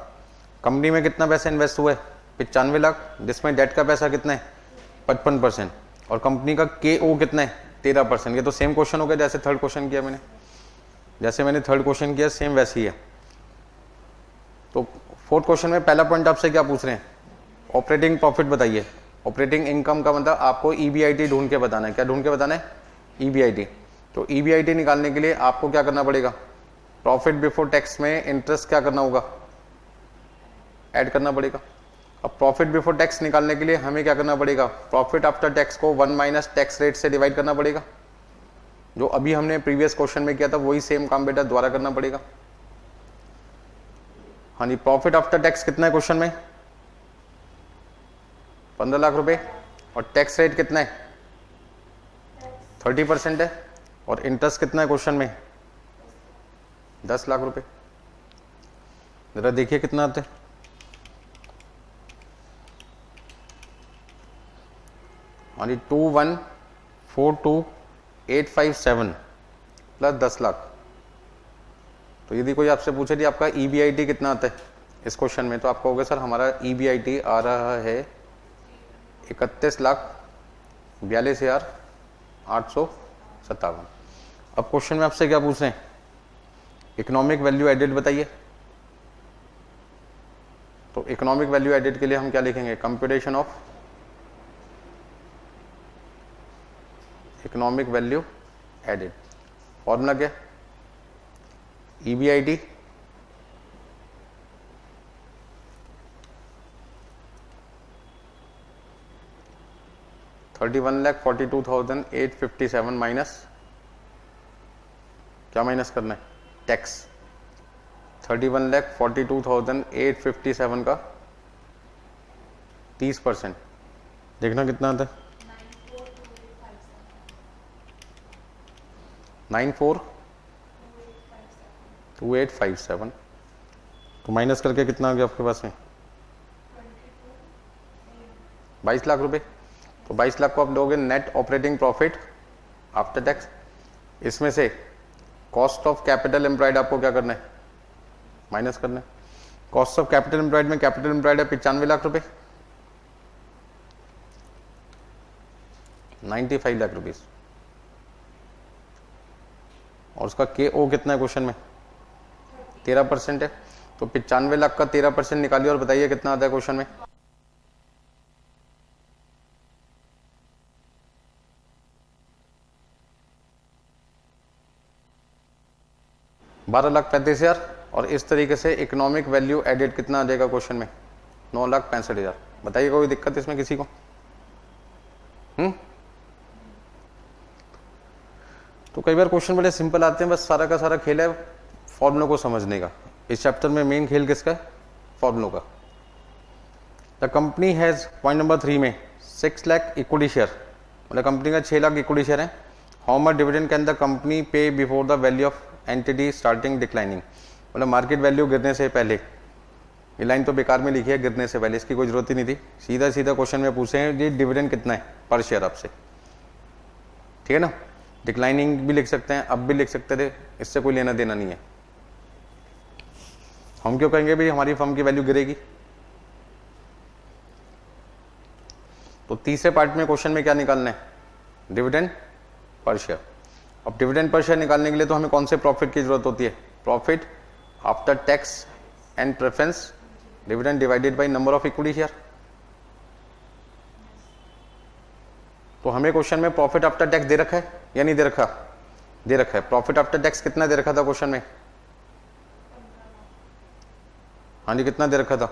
कंपनी में कितना पैसा इन्वेस्ट हुआ है, 95 लाख, जिसमें डेट का पैसा कितना है, 55%। और कंपनी का KO कितना है, 13%। ये तो सेम क्वेश्चन हो गया जैसे 3rd क्वेश्चन किया मैंने, जैसे मैंने 3rd क्वेश्चन किया सेम वैसे ही है। तो 4th क्वेश्चन में पहला पॉइंट आपसे क्या पूछ रहे हैं, ऑपरेटिंग प्रॉफिट बताइए। ऑपरेटिंग इनकम का मतलब आपको EBIT ढूंढ के बताना है। क्या ढूंढ के बताना है, EBIT। तो EBIT निकालने के लिए आपको क्या करना पड़ेगा, प्रॉफिट बिफोर टैक्स में इंटरेस्ट क्या करना होगा, ऐड करना पड़ेगा। अब प्रॉफिट बिफोर टैक्स निकालने के लिए हमें क्या करना पड़ेगा, प्रॉफिट आफ्टर टैक्स को 1 माइनस टैक्स रेट से डिवाइड करना पड़ेगा। जो अभी हमने प्रीवियस क्वेश्चन में किया था वही सेम काम बेटा दोबारा करना पड़ेगा। हाँ जी, प्रॉफिट आफ्टर टैक्स कितना है क्वेश्चन में, 15 लाख रुपए, और टैक्स रेट कितना है, 30% है, और इंटरेस्ट कितना है क्वेश्चन में, 10 लाख रुपए। जरा देखिए कितना आते हैं। हाँ जी, 2142,857 प्लस 10 लाख। तो यदि कोई आपसे पूछे जी आपका EBIT कितना आता है, इस क्वेश्चन में, तो आप कहोगे सर हमारा EBIT आ रहा है 31,42,857। अब क्वेश्चन में आपसे क्या पूछ रहे हैं, इकोनॉमिक वैल्यू एडेड बताइए। तो इकोनॉमिक वैल्यू एडेड के लिए हम क्या लिखेंगे, computation of economic value added. Formula क्या, EBIT $31,42,857 माइनस क्या माइनस करना है, टैक्स। 31,42,857 का 30% देखना कितना आता है, 942857। तो माइनस करके कितना आ गया आपके पास में, 22 लाख रुपए। तो 22 लाख को आप लोगे net operating profit after tax. इसमें से कॉस्ट ऑफ कैपिटल एम्प्लॉयड आपको क्या करना है, माइनस करना है। कॉस्ट ऑफ कैपिटल एम्प्लॉयड में कैपिटल एम्प्लॉयड है 95 लाख रुपए, 95 लाख रुपीज। और उसका KO कितना है क्वेश्चन में, 13% है। तो 95 लाख का 13% निकालिए और बताइए कितना आता है क्वेश्चन में। 12,35,000। और इस तरीके से इकोनॉमिक वैल्यू एडेड कितना आ जाएगा क्वेश्चन में, 9,65,000। बताइए कोई दिक्कत इसमें किसी को? तो कई बार क्वेश्चन बड़े सिंपल आते हैं, बस सारा का सारा खेल है फॉर्मूलों को समझने का। इस चैप्टर में मेन खेल किसका है, फॉर्मूलों का। The company has, point number 3 में 6 लाख इक्विटी शेयर, मतलब कंपनी का 6 लाख इक्विटी शेयर है। How much dividend can the company pay before the value of entity starting declining, मतलब मार्केट वैल्यू गिरने से पहले। ये लाइन तो बेकार में लिखी है, गिरने से पहले, इसकी कोई जरूरत ही नहीं थी। सीधा सीधा क्वेश्चन में पूछे हैं जी डिविडेंड कितना है पर शेयर आपसे, ठीक है ना। डिक्लाइनिंग भी लिख सकते हैं, अब भी लिख सकते थे, इससे कोई लेना देना नहीं है। हम क्यों कहेंगे भाई हमारी फर्म की वैल्यू गिरेगी। तो तीसरे पार्ट में क्वेश्चन में क्या निकालना है, डिविडेंड पर शेयर। अब डिविडेंड पर शेयर निकालने के लिए तो हमें कौन से प्रॉफिट की जरूरत होती है, profit after tax and preference dividend divided by number of equity share. तो हमें क्वेश्चन में प्रॉफिट आफ्टर टैक्स दे रखा है या नहीं दे रखा, दे रखा है। प्रॉफिट आफ्टर टैक्स कितना दे रखा था क्वेश्चन में, हाँ जी कितना दे रखा था,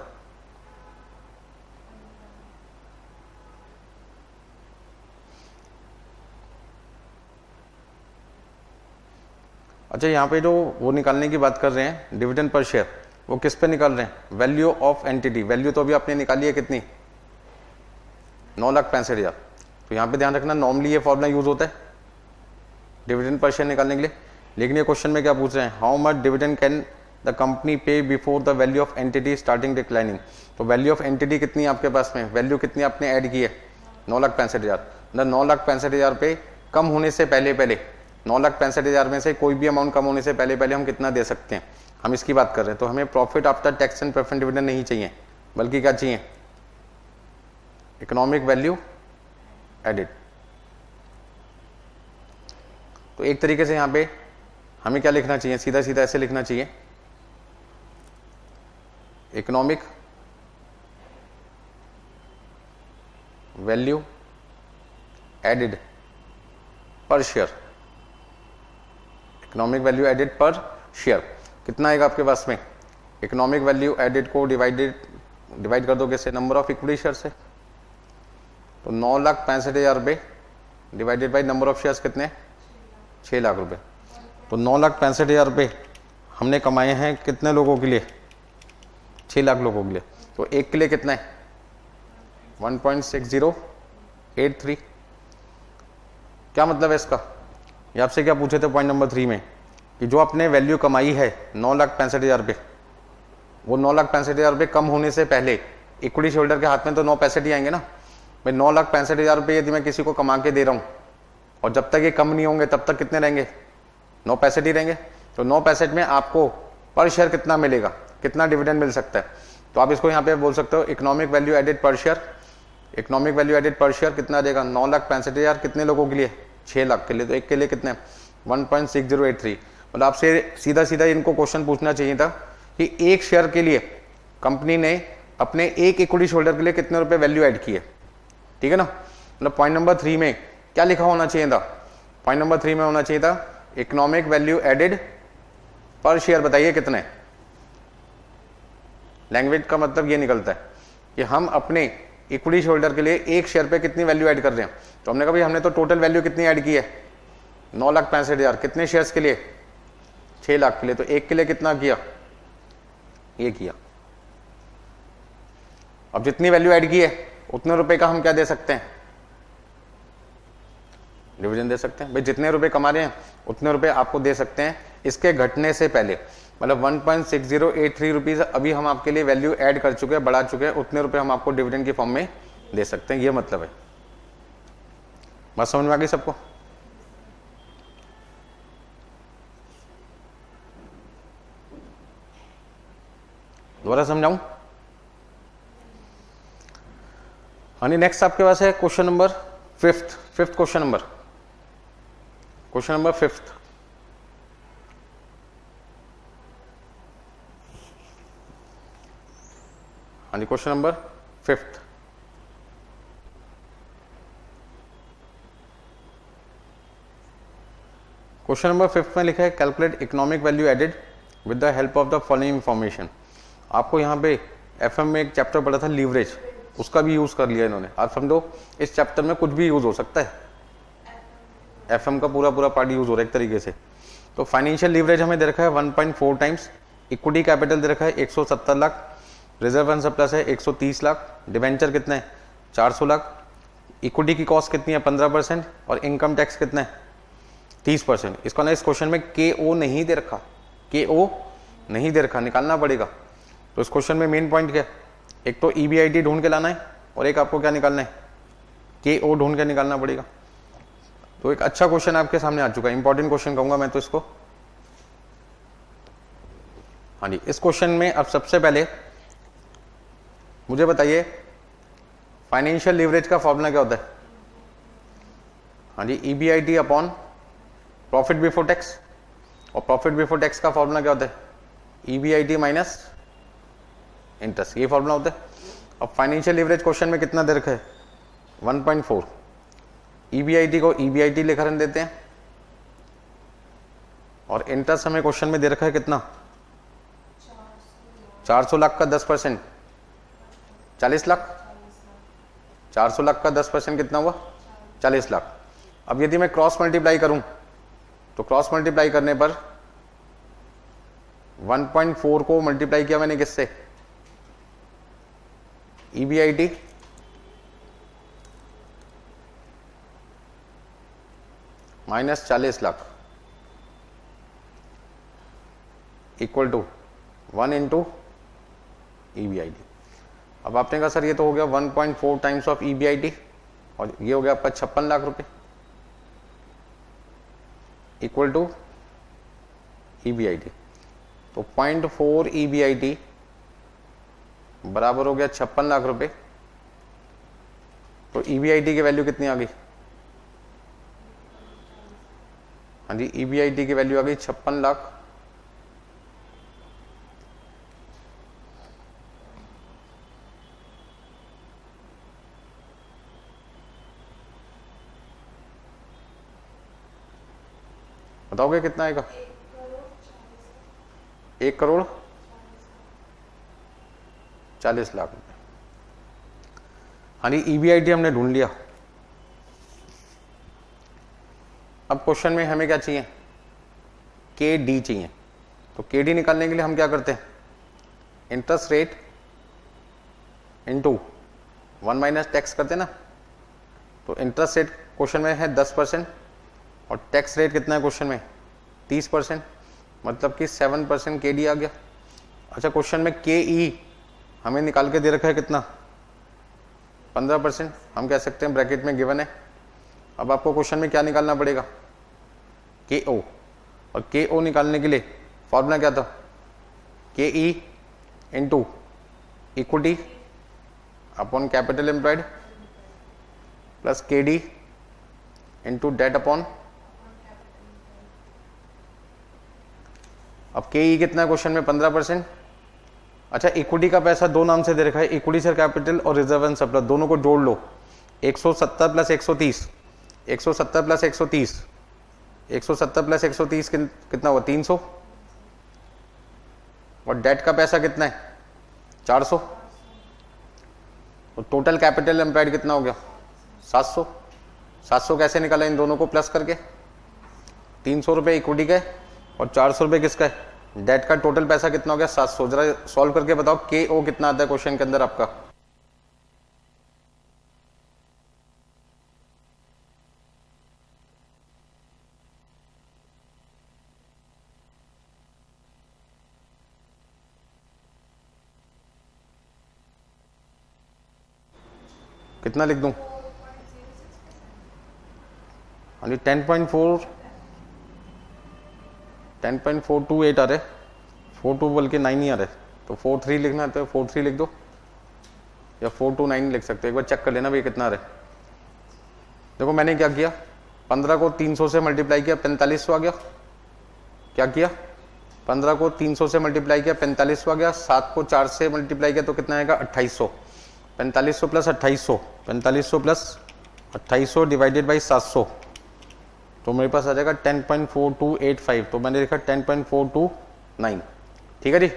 अच्छा यहाँ पे जो वो निकालने की बात कर रहे हैं डिविडेंड पर शेयर, वो किस पे निकाल रहे हैं, वैल्यू ऑफ एंटिटी। वैल्यू तो अभी आपने निकाली है कितनी, 9,65,000। तो यहाँ पे ध्यान रखना नॉर्मली ये फॉर्मूला यूज होता है डिविडेंड पर शेयर निकालने के लिए। लेकिन ये क्वेश्चन में क्या पूछ रहे हैं, how much dividend can the company pay before the value of entity starting declining. तो वैल्यू ऑफ एंटिटी कितनी है आपके पास में, वैल्यू कितनी आपने ऐड की है, 9,65,000। 9,65,000 पे कम होने से पहले 9,65,000 में से कोई भी अमाउंट कम होने से पहले हम कितना दे सकते हैं, हम इसकी बात कर रहे हैं। तो हमें profit after tax and preference dividend नहीं चाहिए, बल्कि क्या चाहिए, इकोनॉमिक वैल्यू एडेड। तो एक तरीके से यहां पे हमें क्या लिखना चाहिए, सीधा सीधा ऐसे लिखना चाहिए, इकोनॉमिक वैल्यू एडेड पर शेयर। इकोनॉमिक वैल्यू एडेड पर शेयर कितना आएगा आपके पास में, इकोनॉमिक वैल्यू एडेड को डिवाइड कर दो कैसे, नंबर ऑफ इक्विटी शेयर से। तो 9,65,000 रुपये divided by number of shares कितने, 6 लाख रुपए। तो 9,65,000 रुपये हमने कमाए हैं कितने लोगों के लिए, 6 लाख लोगों के लिए। तो एक के लिए कितना है, 1.6083। क्या मतलब है इसका, ये आपसे क्या पूछे थे पॉइंट नंबर 3 में, कि जो आपने वैल्यू कमाई है 9,65,000 रुपये, वो 9,65,000 रुपये कम होने से पहले इक्विटी शेयरहोल्डर के हाथ में तो 9 पैसे ही आएंगे ना। भाई 9,65,000 रुपये यदि मैं किसी को कमा के दे रहा हूँ और जब तक ये कम नहीं होंगे तब तक कितने रहेंगे, 9 पैसे ही रहेंगे। तो 9 पैसे में आपको पर शेयर कितना मिलेगा, कितना डिविडेंड मिल सकता है। तो आप इसको यहाँ पे बोल सकते हो इकोनॉमिक वैल्यू एडेड पर शेयर। इकोनॉमिक वैल्यू एडेड पर शेयर कितना देगा, 9,65,000। कितने लोगों के लिए, 6 लाख के लिए। तो एक के लिए कितने, 1.6083। मतलब आपसे सीधा सीधा इनको क्वेश्चन पूछना चाहिए था कि एक शेयर के लिए कंपनी ने अपने एक इक्विटी होल्डर के लिए कितने रुपए वैल्यू ऐड किए, ठीक है ना। मतलब पॉइंट नंबर 3 में क्या लिखा होना चाहिए था, पॉइंट नंबर 3 में होना चाहिए था इकोनॉमिक वैल्यू एडेड पर शेयर बताइए कितने। लैंग्वेज का मतलब ये निकलता है कि हम अपने इक्विटी होल्डर के लिए एक शेयर पे कितनी वैल्यू ऐड कर रहे हैं। तो हमने कहा भाई हमने तो टोटल वैल्यू कितनी ऐड की है, 9,65,000। कितने शेयर्स के लिए, 6 लाख के लिए। तो एक के लिए कितना किया, ये किया। अब जितनी वैल्यू ऐड की है उतने रुपए का हम क्या दे सकते हैं, डिविडेंड दे सकते हैं। भाई जितने रुपए कमा रहे हैं उतने रुपए आपको दे सकते हैं इसके घटने से पहले। मतलब 1.6083 रुपीज अभी हम आपके लिए वैल्यू ऐड कर चुके हैं, बढ़ा चुके हैं, उतने रुपए हम आपको डिविडेंड की फॉर्म में दे सकते हैं। ये मतलब है। बात समझ में आ गई सबको। दोबारा समझाऊं। हाँ, नेक्स्ट आपके पास है question number fifth question number 5th। हाँ जी, question number 5th। Question number 5th में लिखा है calculate economic value added with the help of the following information. आपको यहाँ पे एफएम में एक चैप्टर पढ़ा था लीवरेज, उसका भी यूज कर लिया इन्होंने। आप समझो इस चैप्टर में कुछ भी यूज हो सकता है, एफएम का पूरा पार्ट यूज हो रहा है एक तरीके से। तो फाइनेंशियल लीवरेज हमें दे रखा है 1.4 टाइम्स, इक्विटी कैपिटल दे रखा है 170 लाख, रिजर्व एंड सरप्लस है 130 लाख, डिवेंचर कितने 400 लाख, इक्विटी की कॉस्ट कितनी है 15% और इनकम टैक्स कितना है 30%। इसको ना इस क्वेश्चन में KO नहीं दे रखा, KO नहीं दे रखा, निकालना पड़ेगा। तो इस क्वेश्चन में मेन पॉइंट क्या है, एक तो EBIT ढूंढ के लाना है और एक आपको क्या निकालना है, KO ढूंढ के निकालना पड़ेगा। तो एक अच्छा क्वेश्चन आपके सामने आ चुका है, इंपॉर्टेंट क्वेश्चन कहूंगा मैं तो इसको। हाँ जी, इस क्वेश्चन में अब सबसे पहले मुझे बताइए फाइनेंशियल लीवरेज का फॉर्मूला क्या होता है। हाँ जी, EBIT upon profit before tax, और प्रॉफिट बिफोर टैक्स का फॉर्मूला क्या होता है, EBIT माइनस इंटरेस्ट, ये फॉर्मूला होता है। अब फाइनेंशियल लीवरेज क्वेश्चन में कितना दे रखा है 1.4, EBIT को EBIT लिखा देते हैं, और इंटरेस्ट हमें क्वेश्चन में दे रखा है कितना 400 लाख का 10%, 40 लाख। 400 लाख का 10% कितना हुआ 40 लाख। अब यदि मैं क्रॉस मल्टीप्लाई करूं तो क्रॉस मल्टीप्लाई करने पर 1.4 को मल्टीप्लाई किया मैंने किससे, EBIT minus 40 lakh equal to 1 into EBIT। अब आपने कहा सर ये तो हो गया 1.4 टाइम्स ऑफ EBIT और ये हो गया आपका 56 लाख रुपए इक्वल टू EBIT। तो 0.4 EBIT बराबर हो गया 56 लाख रुपए। तो EBIT की वैल्यू कितनी आ गई, हाँ जी, EBIT की वैल्यू आ गई 56 लाख। बताओगे कितना आएगा, 1,40,40 लाख रुपए। हाँ जी, EBIT हमने ढूंढ लिया। अब क्वेश्चन में हमें क्या चाहिए, KD चाहिए। तो KD निकालने के लिए हम क्या करते हैं, interest rate into 1 minus tax करते हैं ना। तो इंटरेस्ट रेट क्वेश्चन में है 10% और टैक्स रेट कितना है क्वेश्चन में 30%, मतलब कि 7% KD आ गया। अच्छा, क्वेश्चन में KE हमें निकाल के दे रखा है कितना 15%, हम कह सकते हैं ब्रैकेट में गिवन है। अब आपको क्वेश्चन में क्या निकालना पड़ेगा, KO, और KO निकालने के लिए फॉर्मूला क्या था के E into equity upon capital employed plus K D into debt upon, अब के ई कितना है क्वेश्चन में 15%। अच्छा, इक्विटी का पैसा दो नाम से दे रखा है, इक्विटी शेयर कैपिटल और रिजर्व एंड सरप्लस, दोनों को जोड़ लो। 170 प्लस 130, 170 प्लस 130, 170 प्लस 130 कितना हुआ 300, और डेट का पैसा कितना है 400, तो टोटल कैपिटल एम्प्लॉयड कितना हो गया 700। 700 कैसे निकाला इन दोनों को प्लस करके, 300 रुपये इक्विटी के और 400 रुपये किसका है डेट का, टोटल पैसा कितना हो गया 700। जरा सॉल्व करके बताओ के ओ कितना आता है क्वेश्चन के अंदर आपका। कितना लिख दूं, हाँ जी 10.428 आ रहे, 42 बोल के 9 ही आ रहे, तो 43 लिखना है तो 43 लिख दो, या 429 लिख सकते हो, एक बार चेक कर लेना भाई कितना आ रहे। देखो मैंने क्या किया, 15 को 300 से मल्टीप्लाई किया 4500 आ गया, क्या किया 15 को 300 से मल्टीप्लाई किया 4500 आ गया, 7 को 4 से मल्टीप्लाई किया तो कितना आएगा 2800, 4500 प्लस 2800, 4500 प्लस 2800 डिवाइडेड बाई 700, तो मेरे पास आ जाएगा 10.4285, तो मैंने लिखा 10.429। ठीक है जी।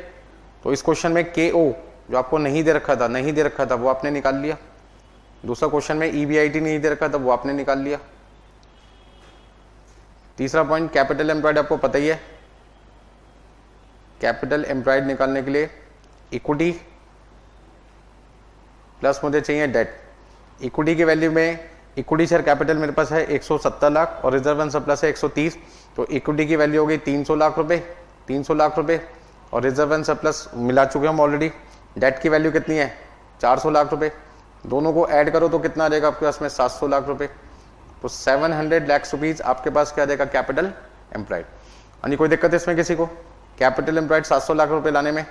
तो इस क्वेश्चन में के ओ जो आपको नहीं दे रखा था वो आपने निकाल लिया। दूसरा क्वेश्चन में ईबीआईटी नहीं दे रखा था वो आपने निकाल लिया। तीसरा पॉइंट कैपिटल एम्प्लॉयड आपको पता ही है, कैपिटल एम्प्लॉयड निकालने के लिए इक्विटी प्लस मुझे चाहिए डेट। इक्विटी की वैल्यू में इक्विटी शेयर कैपिटल मेरे पास है 170 लाख और रिजर्व एंड सरप्लस है 130, तो इक्विटी की वैल्यू हो गई 300 लाख रुपए, 300 लाख रुपए, और रिजर्व एंड सरप्लस मिला चुके हम ऑलरेडी। डेट की वैल्यू कितनी है 400 लाख रुपए, दोनों को ऐड करो तो कितना आ जाएगा आपके पास में 700 लाख रुपए, तो 700 लाख रुपीज आपके पास क्या आ जाएगा कैपिटल एम्प्लॉयड। यानी कोई दिक्कत है इसमें किसी को, कैपिटल एम्प्लॉयड 700 लाख रुपए लाने में।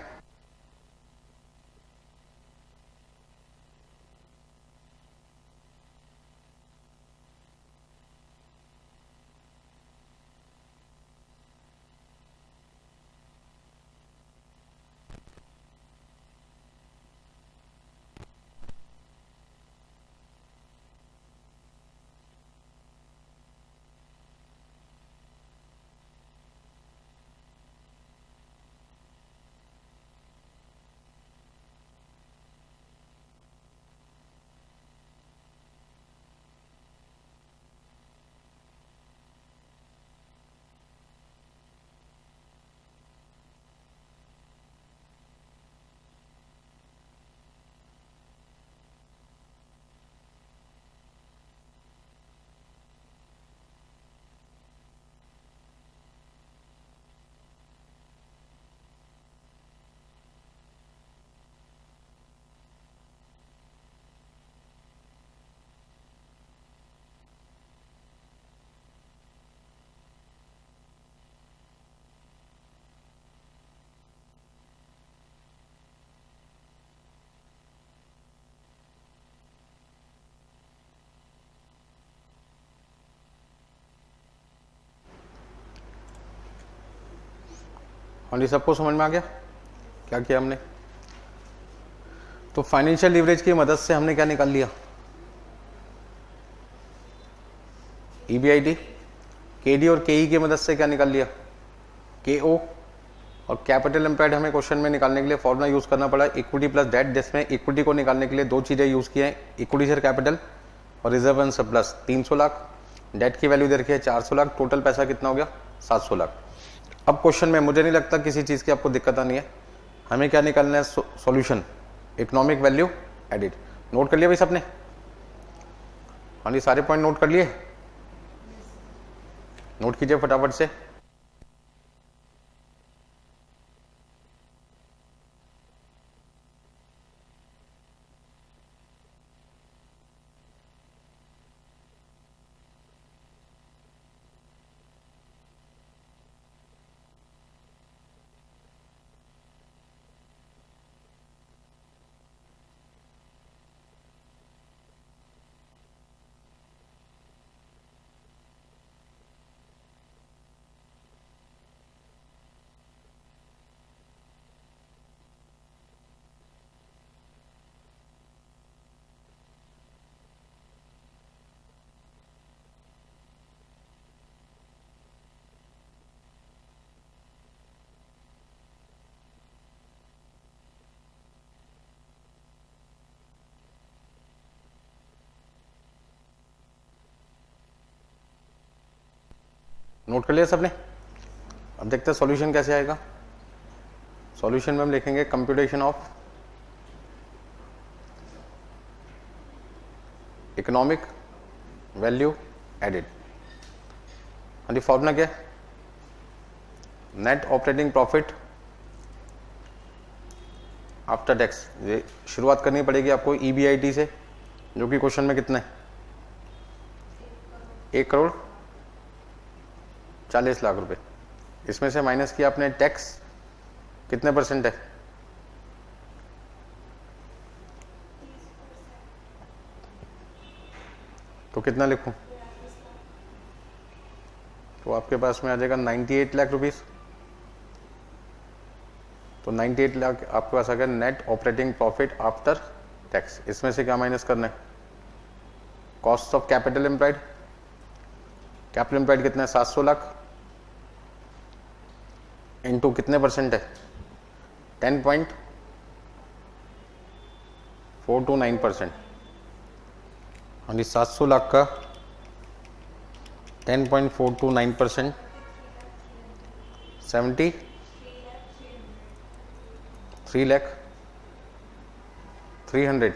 और ये सबको समझ में आ गया क्या किया हमने। तो फाइनेंशियल लीवरेज की मदद से हमने क्या निकाल लिया, ईबीआईटी, केडी और केई की मदद से क्या निकाल लिया केओ, और कैपिटल एम्प्लॉयड हमें क्वेश्चन में निकालने के लिए फॉर्मूला यूज करना पड़ा इक्विटी प्लस डेट, जिसमें इक्विटी को निकालने के लिए दो चीजें यूज की हैं, इक्विटी शेयर कैपिटल और reserve and surplus 300 lakh, debt की वैल्यू दे रखी है 400 लाख, टोटल पैसा कितना हो गया 700 लाख। अब क्वेश्चन में मुझे नहीं लगता किसी चीज की आपको दिक्कत आनी है, हमें क्या निकालना है solution, economic value added. Note कर लिया भाई सबने, हाँ जी सारे पॉइंट नोट कर लिए, नोट कीजिए फटाफट से। नोट कर लिया सबने? अब देखते हैं सॉल्यूशन कैसे आएगा। सॉल्यूशन में हम लिखेंगे computation of economic value added. हाँ जी, फॉर्मूला क्या है? Net operating profit after tax. ये शुरुआत करनी पड़ेगी आपको EBIT से, जो कि क्वेश्चन में कितना है? 1,40,00,000 रुपए। इसमें से माइनस किया आपने टैक्स, कितने परसेंट है? तो कितना लिखूं? तो आपके पास में आ जाएगा 98 लाख रुपीस। तो 98 लाख आपके पास आ गया net operating profit after tax. इसमें से क्या माइनस करना है? Cost of capital employed. Capital employed कितना है? 700 लाख इनटू कितने परसेंट है? 10.429%। हाँ जी, 700 लाख का 10.429% 73,300।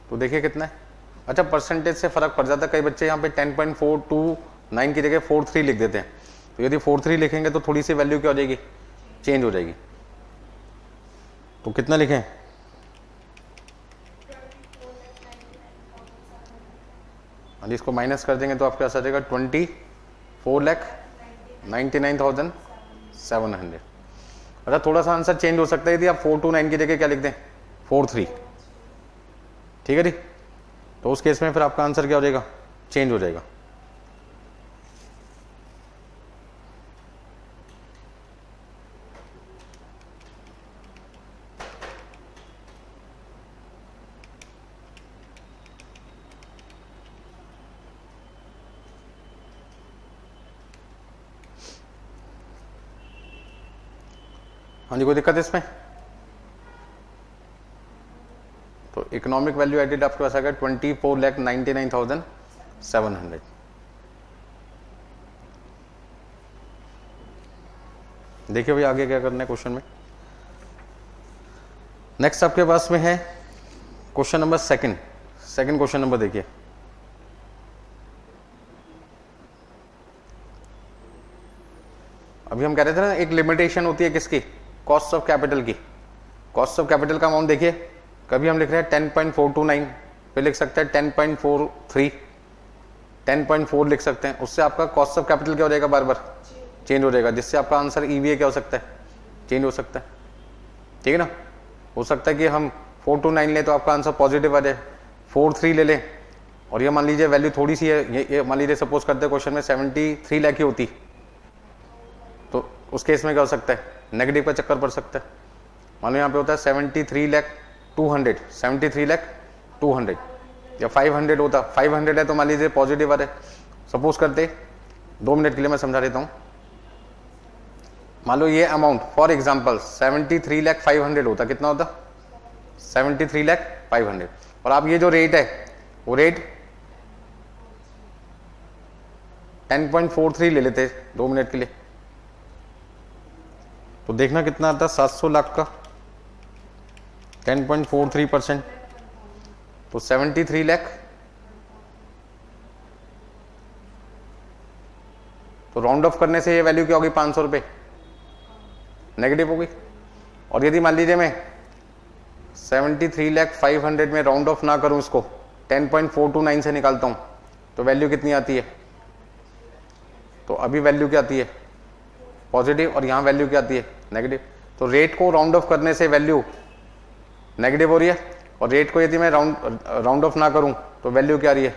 तो देखिए कितना है। अच्छा, परसेंटेज से फर्क पड़ जाता है। कई बच्चे यहाँ पे 10.429 की जगह 43 लिख देते हैं। तो यदि 43 लिखेंगे तो थोड़ी सी वैल्यू क्या हो जाएगी? चेंज हो जाएगी। तो कितना लिखें? हाँ, इसको माइनस कर देंगे तो आपके पास आ जाएगा 24,99,700। अच्छा, थोड़ा सा आंसर चेंज हो सकता है यदि आप 429 की जगह क्या लिख दें? 43। ठीक है जी। तो उस केस में फिर आपका आंसर क्या हो जाएगा? चेंज हो जाएगा। हाँ जी, कोई दिक्कत है इसमें? तो इकोनॉमिक वैल्यू एडेड आपके पास आ गया 24,99,700। देखिए भाई आगे क्या करना है क्वेश्चन में। नेक्स्ट आपके पास में है question number second question number देखिए। अभी हम कह रहे थे ना, एक लिमिटेशन होती है किसकी? कॉस्ट ऑफ कैपिटल की। कॉस्ट ऑफ कैपिटल का अमाउंट देखिए, कभी हम लिख रहे हैं 10.429, फिर लिख सकते हैं 10.43, 10.4 लिख सकते हैं। उससे आपका कॉस्ट ऑफ कैपिटल क्या हो जाएगा? बार बार चेंज हो जाएगा, जिससे आपका आंसर EVA क्या हो सकता है? चेंज हो सकता है। ठीक है ना? हो सकता है कि हम 429 ले तो आपका आंसर पॉजिटिव आ जाए, 43 ले लें और ये मान लीजिए वैल्यू थोड़ी सी है, ये मान लीजिए सपोज करते हैं क्वेश्चन में 73 लाख ही होती, तो उस केस में क्या हो सकता है? नेगेटिव का चक्कर पड़ सकता है। मान लो यहाँ पे होता है 73,200 या 500 होता, 500 है तो मान लीजिए पॉजिटिव आ रहे। सपोज करते 2 मिनट के लिए मैं समझा देता हूँ। मान लो ये अमाउंट फॉर एग्जांपल 73,500 होता, कितना होता? 73,500। और आप ये जो रेट है वो रेट 10.43 ले लेते 2 मिनट के लिए, तो देखना कितना आता? 700 लाख का 10.43%, तो 73 लाख। तो राउंड ऑफ करने से ये वैल्यू क्या होगी? 500 रुपए नेगेटिव होगी। और यदि मान लीजिए मैं 73,500 में राउंड ऑफ ना करूं, इसको 10.429 से निकालता हूं, तो वैल्यू कितनी आती है? तो अभी वैल्यू क्या आती है? पॉजिटिव। और यहां वैल्यू क्या आती है? नेगेटिव। तो रेट को राउंड ऑफ करने से वैल्यू नेगेटिव हो रही है, और रेट को यदि मैं राउंड ऑफ ना करूं तो वैल्यू क्या आ रही है?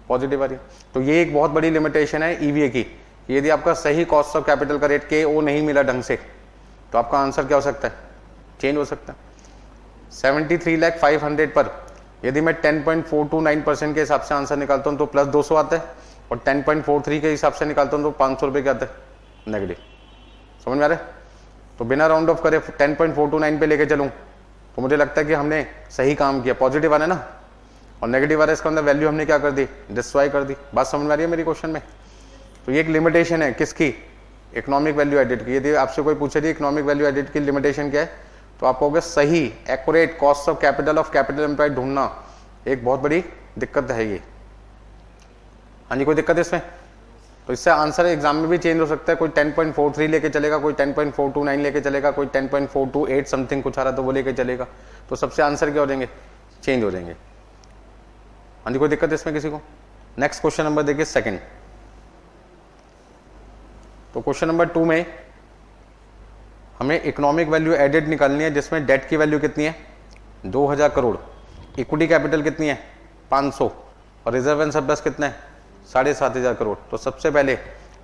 पॉजिटिव आ रही है। तो ये एक बहुत बड़ी लिमिटेशन है EVA की। यदि आपका सही कॉस्ट ऑफ कैपिटल का रेट KO नहीं मिला ढंग से, तो आपका आंसर क्या हो सकता है? चेंज हो सकता है। 73,500 पर यदि मैं 10.429% के हिसाब से आंसर निकालता हूं तो प्लस 200 आता है, और 10.43 के हिसाब से निकालता हूं तो 500 रुपए क्या आता है? नेगेटिव। समझ में आ रहा है? तो बिना राउंड ऑफ करे 10.429 पे लेके चलूं तो मुझे लगता है कि हमने सही काम किया। पॉजिटिव आ रहा है ना, और नेगेटिव आ रहा है, इसका अंदर वैल्यू हमने क्या कर दी? डिस्ट्रॉय कर दी। बात समझ में आ रही है मेरी क्वेश्चन में? तो ये एक लिमिटेशन है किसकी, इकोनॉमिक वैल्यू एडेड की। यदि आपसे कोई पूछे इकोनॉमिक वैल्यू एडेड की लिमिटेशन क्या है, तो आप कहोगे सही accurate cost of capital employed ढूंढना एक बहुत बड़ी दिक्कत है ये। हाँ जी, कोई दिक्कत है इसमें? तो इससे आंसर एग्जाम में भी चेंज हो सकता है, कोई 10.43 लेके चलेगा, कोई 10.429 लेके चलेगा, कोई 10.428 समथिंग कुछ आ रहा तो वो लेके चलेगा, तो सबसे आंसर क्या हो जाएंगे, चेंज हो जाएंगे। हाँ जी, कोई दिक्कत है इसमें किसी को? नेक्स्ट क्वेश्चन नंबर देखिए सेकंड। तो क्वेश्चन नंबर 2 में हमें इकोनॉमिक वैल्यू एडेड निकालनी है, जिसमें डेट की वैल्यू कितनी है 2000 करोड़, इक्विटी कैपिटल कितनी है 500 और रिजर्व एंड सरप्लस कितना है 7500 करोड़। तो सबसे पहले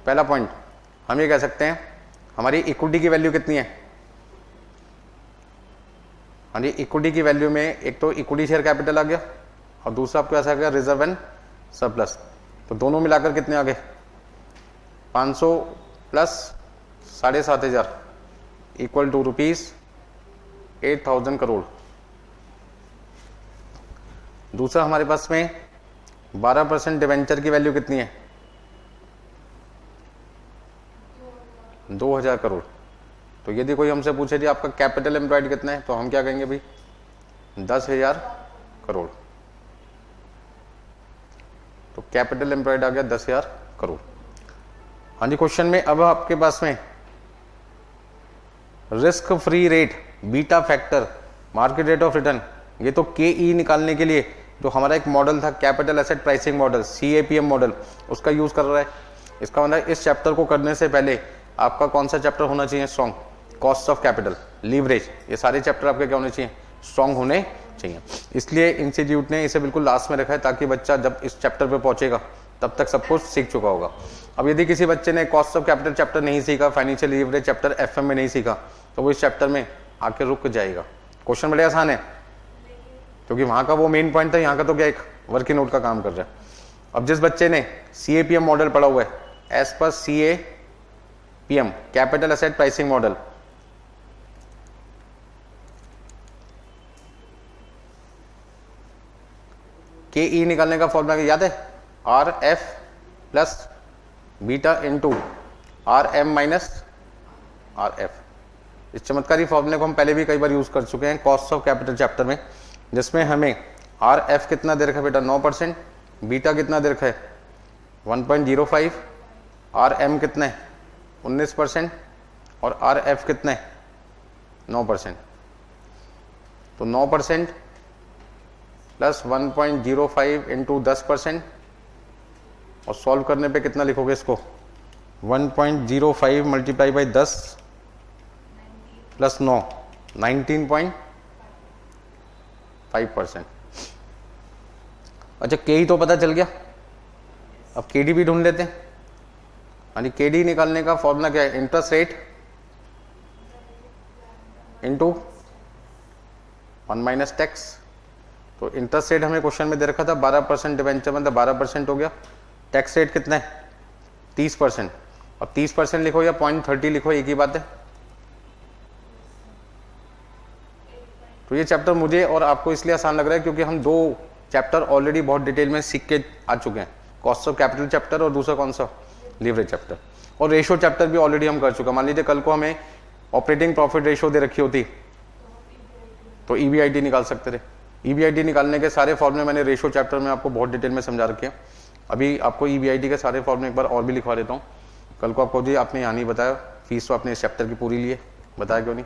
पहला पॉइंट हम ये कह सकते हैं हमारी इक्विटी की वैल्यू कितनी है। हाँ जी, इक्विटी की वैल्यू में एक तो इक्विटी शेयर कैपिटल आ गया और दूसरा आपको ऐसा आ गया रिजर्व एंड सरप्लस। तो दोनों मिलाकर कितने आ गए 500 प्लस 7500 इक्वल टू ₹8000 करोड़। दूसरा हमारे पास में 12% डिवेंचर की वैल्यू कितनी है 2000 करोड़। तो यदि कोई हमसे पूछे जी आपका कैपिटल एम्प्लॉयड कितना है, तो हम क्या कहेंगे भाई 10,000 करोड़। तो कैपिटल एम्प्लॉयड आ गया 10,000 करोड़। हाँ जी, क्वेश्चन में अब आपके पास में risk free rate, beta factor, market rate of return, ये तो KE निकालने के लिए जो हमारा एक मॉडल था capital asset pricing model CAPM model, उसका यूज कर रहा है। इसका मतलब इस चैप्टर को करने से पहले आपका कौन सा चैप्टर होना चाहिए strong, cost of capital, leverage, ये सारे चैप्टर आपके क्या होने चाहिए स्ट्रॉन्ग होने चाहिए। इसलिए इंस्टीट्यूट ने इसे बिल्कुल लास्ट में रखा है ताकि बच्चा जब इस चैप्टर पे पहुंचेगा तब तक सब कुछ सीख चुका होगा। अब यदि किसी बच्चे ने कॉस्ट ऑफ कैपिटल चैप्टर नहीं सीखा, फाइनेंशियल लीवरेज चैप्टर FM में नहीं सीखा, तो वो इस चैप्टर में आके रुक जाएगा। क्वेश्चन बड़े आसान है क्योंकि वहां का वो मेन पॉइंट था, यहाँ का तो क्या एक वर्किंग नोट का काम कर रहा है। अब जिस बच्चे ने CAPM मॉडल पढ़ा हुआ है as per CAPM capital asset pricing model, KE निकालने का फॉर्मूला याद है RF plus beta into RM minus RF। इस चमत्कारी फॉर्मूले को हम पहले भी कई बार यूज कर चुके हैं कॉस्ट ऑफ कैपिटल चैप्टर में, जिसमें हमें RF कितना दे रखा है बेटा 9%, बीटा कितना दे रखा है 1.05, RM कितना है 19% और RF कितना है 9%। तो 9% प्लस 1.05 इंटू 10% और सॉल्व करने पे कितना लिखोगे इसको 1.05 मल्टीप्लाई बाई 10 प्लस 9 19.5%। अच्छा KE तो पता चल गया, अब KD भी ढूंढ लेते हैं। हाँ जी, KD निकालने का फॉर्मूला क्या है interest rate into 1 minus tax. तो इंटरेस्ट रेट हमें क्वेश्चन में दे रखा था 12% डिवेंचर मतलब 12% हो गया। टैक्स रेट कितना है 30%, और 30% लिखो या 0.30 लिखो एक ही बात है। तो ये चैप्टर मुझे और आपको इसलिए आसान लग रहा है क्योंकि हम 2 चैप्टर ऑलरेडी बहुत डिटेल में सीख के आ चुके हैं, कॉस्ट ऑफ कैपिटल चैप्टर और दूसरा कौन सा लीवरेज चैप्टर, और रेशो चैप्टर भी ऑलरेडी हम कर चुके हैं। मान लीजिए कल को हमें ऑपरेटिंग प्रॉफिट रेशो दे रखी होती तो EBIT निकाल सकते थे। EBIT निकालने के सारे फॉर्मूले मैंने रेशो चैप्टर में आपको बहुत डिटेल में समझा रखे हैं। अभी आपको EBIT के सारे फॉर्मूले एक बार और भी लिखवा देता हूँ। कल को आपको जी आपने यहाँ नहीं बताया, फीस तो आपने इस चैप्टर की पूरी ली है, बताया क्यों नहीं।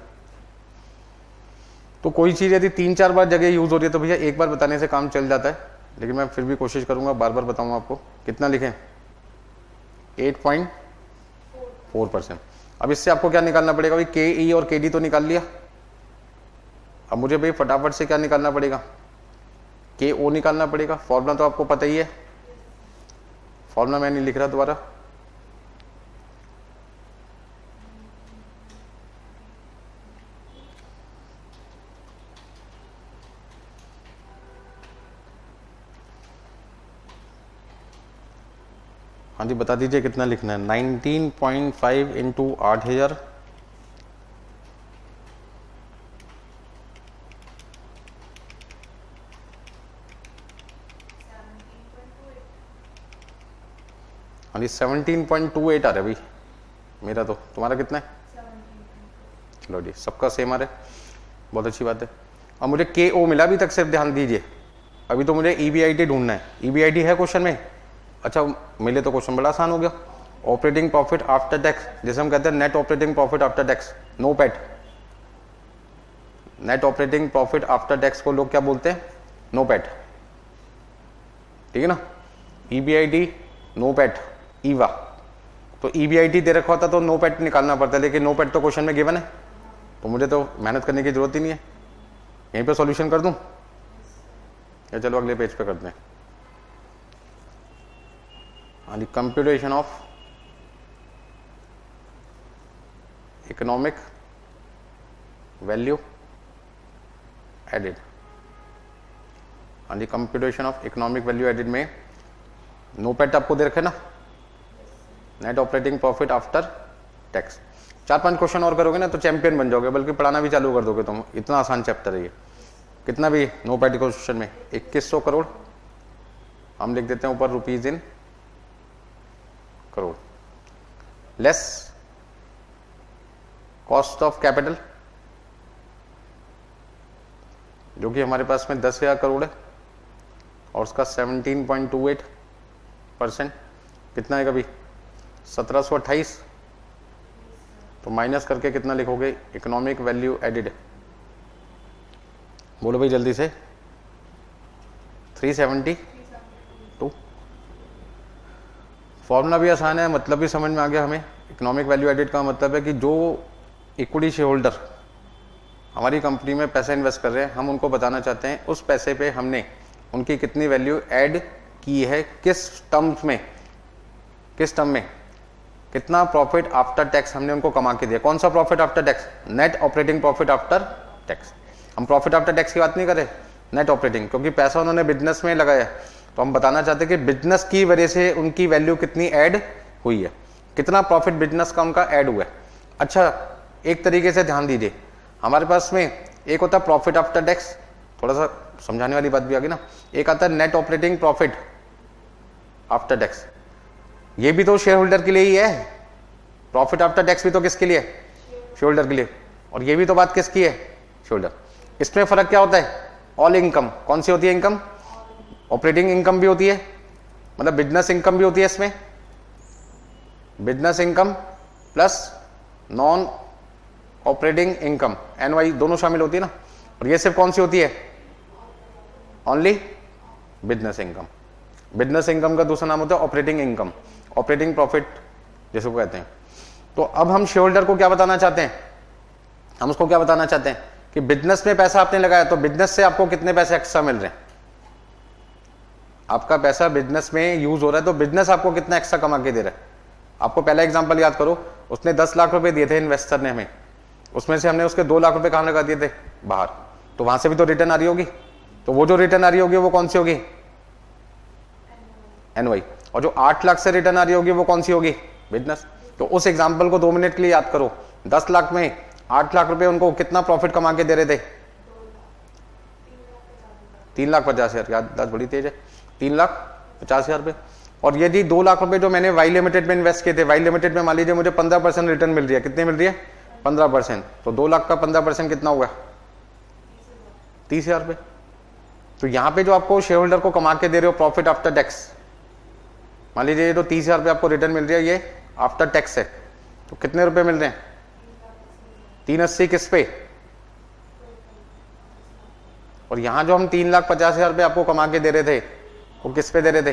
तो कोई चीज़ यदि 3-4 बार जगह यूज हो रही है तो भैया एक बार बताने से काम चल जाता है, लेकिन मैं फिर भी कोशिश करूंगा बार बार बताऊंगा आपको। कितना लिखें 8.4%। अब इससे आपको क्या निकालना पड़ेगा भाई, KE और KD तो निकाल लिया। अब मुझे भाई फटाफट से क्या निकालना पड़ेगा, KO निकालना पड़ेगा। फॉर्मूला तो आपको पता ही है, फॉर्मूला मैं नहीं लिख रहा दोबारा। हाँ जी बता दीजिए कितना लिखना है। 19.5 इंटू 8000 हाँ अभी 17.28 आ रहा है भाई मेरा, तो तुम्हारा कितना है? चलो जी, सबका सेम आ रहा है, बहुत अच्छी बात है। अब मुझे के ओ मिला अभी तक, सिर्फ ध्यान दीजिए, अभी तो मुझे ईबीआईटी ढूंढना है। ईबीआईटी है क्वेश्चन में? अच्छा मिले तो क्वेश्चन बड़ा आसान हो गया। ऑपरेटिंग प्रॉफिट आफ्टर टैक्स, जैसे हम कहते हैं net operating profit after tax, NOPAT. Net operating profit after tax को लोग क्या बोलते हैं? नो पैट, ठीक है ना। ईबीआईटी नो पैट, ईवा, तो ईबीआईटी दे रखा होता तो नो पैट निकालना पड़ता है, लेकिन नो पैट तो क्वेश्चन में गिवन है, तो मुझे तो मेहनत करने की जरूरत ही नहीं है, यहीं पे सॉल्यूशन कर दूं या चलो अगले पेज पे करते हैं। हाँ, computation of economic value added. हाँ जी, computation of economic value added में नो पैट आपको दे रखे ना, net operating profit after tax. 4-5 question और करोगे ना तो चैंपियन बन जाओगे, बल्कि पढ़ाना भी चालू कर दोगे तुम, इतना आसान चैप्टर है ये। कितना भी नो पैट क्वेश्चन में 2100 करोड़, हम लिख देते हैं ऊपर rupees in crore, less cost of capital जो कि हमारे पास में 10,000 करोड़ है और उसका 17.28%, कितना है कभी 1728, तो माइनस करके कितना लिखोगे? इकोनॉमिक वैल्यू एडेड, बोलो भाई जल्दी से, 372। फॉर्मूला भी आसान है, मतलब भी समझ में आ गया हमें। इकोनॉमिक वैल्यू एडेड का मतलब है कि जो इक्विटी शेयर होल्डर हमारी कंपनी में पैसा इन्वेस्ट कर रहे हैं, हम उनको बताना चाहते हैं उस पैसे पे हमने उनकी कितनी वैल्यू ऐड की है, किस टर्म में कितना प्रॉफिट आफ्टर टैक्स हमने उनको कमा के दिया। कौन सा profit after tax? Net operating profit after tax. हम प्रॉफिट आफ्टर टैक्स की बात नहीं कर रहे, नेट ऑपरेटिंग, क्योंकि पैसा उन्होंने बिजनेस में लगाया, तो हम बताना चाहते हैं कि बिजनेस की वजह से उनकी वैल्यू कितनी ऐड हुई है, कितना प्रॉफिट बिजनेस का उनका ऐड हुआ है। अच्छा, एक तरीके से ध्यान दीजिए, हमारे पास में एक होता है प्रॉफिट आफ्टर टैक्स, थोड़ा सा समझाने वाली बात भी आ गई ना, एक आता है net operating profit after tax, ये भी तो शेयर होल्डर के लिए ही है। प्रॉफिट आफ्टर टैक्स भी तो किसके लिए? शेयर होल्डर के लिए। और ये भी तो बात किसकी है? Share holder. इसमें फर्क क्या होता है? ऑल इनकम, कौन सी होती है इनकम? ऑपरेटिंग इनकम भी होती है, मतलब बिजनेस इनकम भी होती है इसमें, business income plus non operating income, NY दोनों शामिल होती है ना। और ये सिर्फ कौन सी होती है? Only business income. Business income का दूसरा नाम होता है ऑपरेटिंग इनकम, ऑपरेटिंग प्रॉफिट जिसको कहते हैं। तो अब हम शेयर होल्डर को क्या बताना चाहते हैं? हम उसको क्या बताना चाहते हैं कि बिजनेस में पैसा आपने लगाया, तो बिजनेस से आपको कितने पैसे एक्स्ट्रा मिल रहे हैं। आपका पैसा बिजनेस में यूज हो रहा है, तो बिजनेस आपको कितना एक्स्ट्रा कमा के दे रहा है। आपको पहला एग्जांपल याद करो, उसने 10 लाख रुपए दिए थे इन्वेस्टर ने हमें, उसमें से हमने उसके 2 लाख रुपए कहां लगा दिए थे? बाहर। तो वहां से भी तो रिटर्न आ रही होगी, तो वो जो रिटर्न आ रही होगी वो कौन सी होगी? एनवाई। और जो 8 लाख से रिटर्न आ रही होगी वो कौन सी होगी? बिजनेस। तो उस एग्जाम्पल को 2 मिनट के लिए याद करो, 10 लाख में 8 लाख रुपए उनको कितना प्रॉफिट कमा के दे रहे थे? 3,50,000। याद बड़ी तेज है, 3,50,000 रुपए। और यदि 2 लाख रुपए जो मैंने वाई लिमिटेड में इन्वेस्ट किए थे, वाई लिमिटेड में मान लीजिए मुझे 15% रिटर्न मिल रही है, कितनी मिल रही है? 15%। तो 2 लाख का 15% कितना हुआ? 30,000 रुपए। तो यहां पे जो आपको शेयर होल्डर को कमा के दे रहे हो प्रॉफिट आफ्टर टैक्स, मान लीजिए ये तो 30,000 रुपए आपको रिटर्न मिल रही है, ये आफ्टर टैक्स है, तो कितने रुपए मिल रहे हैं? 380 किस पे? और यहां जो हम 3,50,000 रुपए आपको कमा के दे रहे थे वो किस पे दे रहे थे?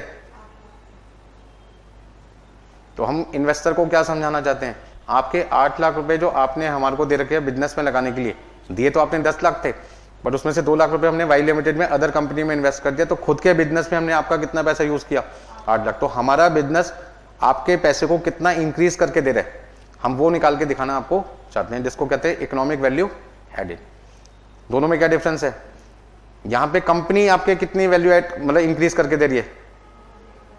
तो हम इन्वेस्टर को क्या समझाना चाहते हैं, आपके 8 लाख रुपए जो आपने हमारे को दे रखे हैं बिजनेस में लगाने के लिए, दिए तो आपने 10 लाख थे, बट उसमें से 2 लाख रुपए हमने वाई लिमिटेड में अदर कंपनी में इन्वेस्ट कर दिया, तो खुद के बिजनेस में हमने आपका कितना पैसा यूज किया? 8 लाख। तो हमारा बिजनेस आपके पैसे को कितना इंक्रीज करके दे रहे हैं, हम वो निकाल के दिखाना आपको चाहते हैं, जिसको कहते हैं इकोनॉमिक वैल्यू एडेड। दोनों में क्या डिफरेंस है? यहां पे कंपनी आपके कितनी वैल्यू एड मतलब इंक्रीज करके दे रही है,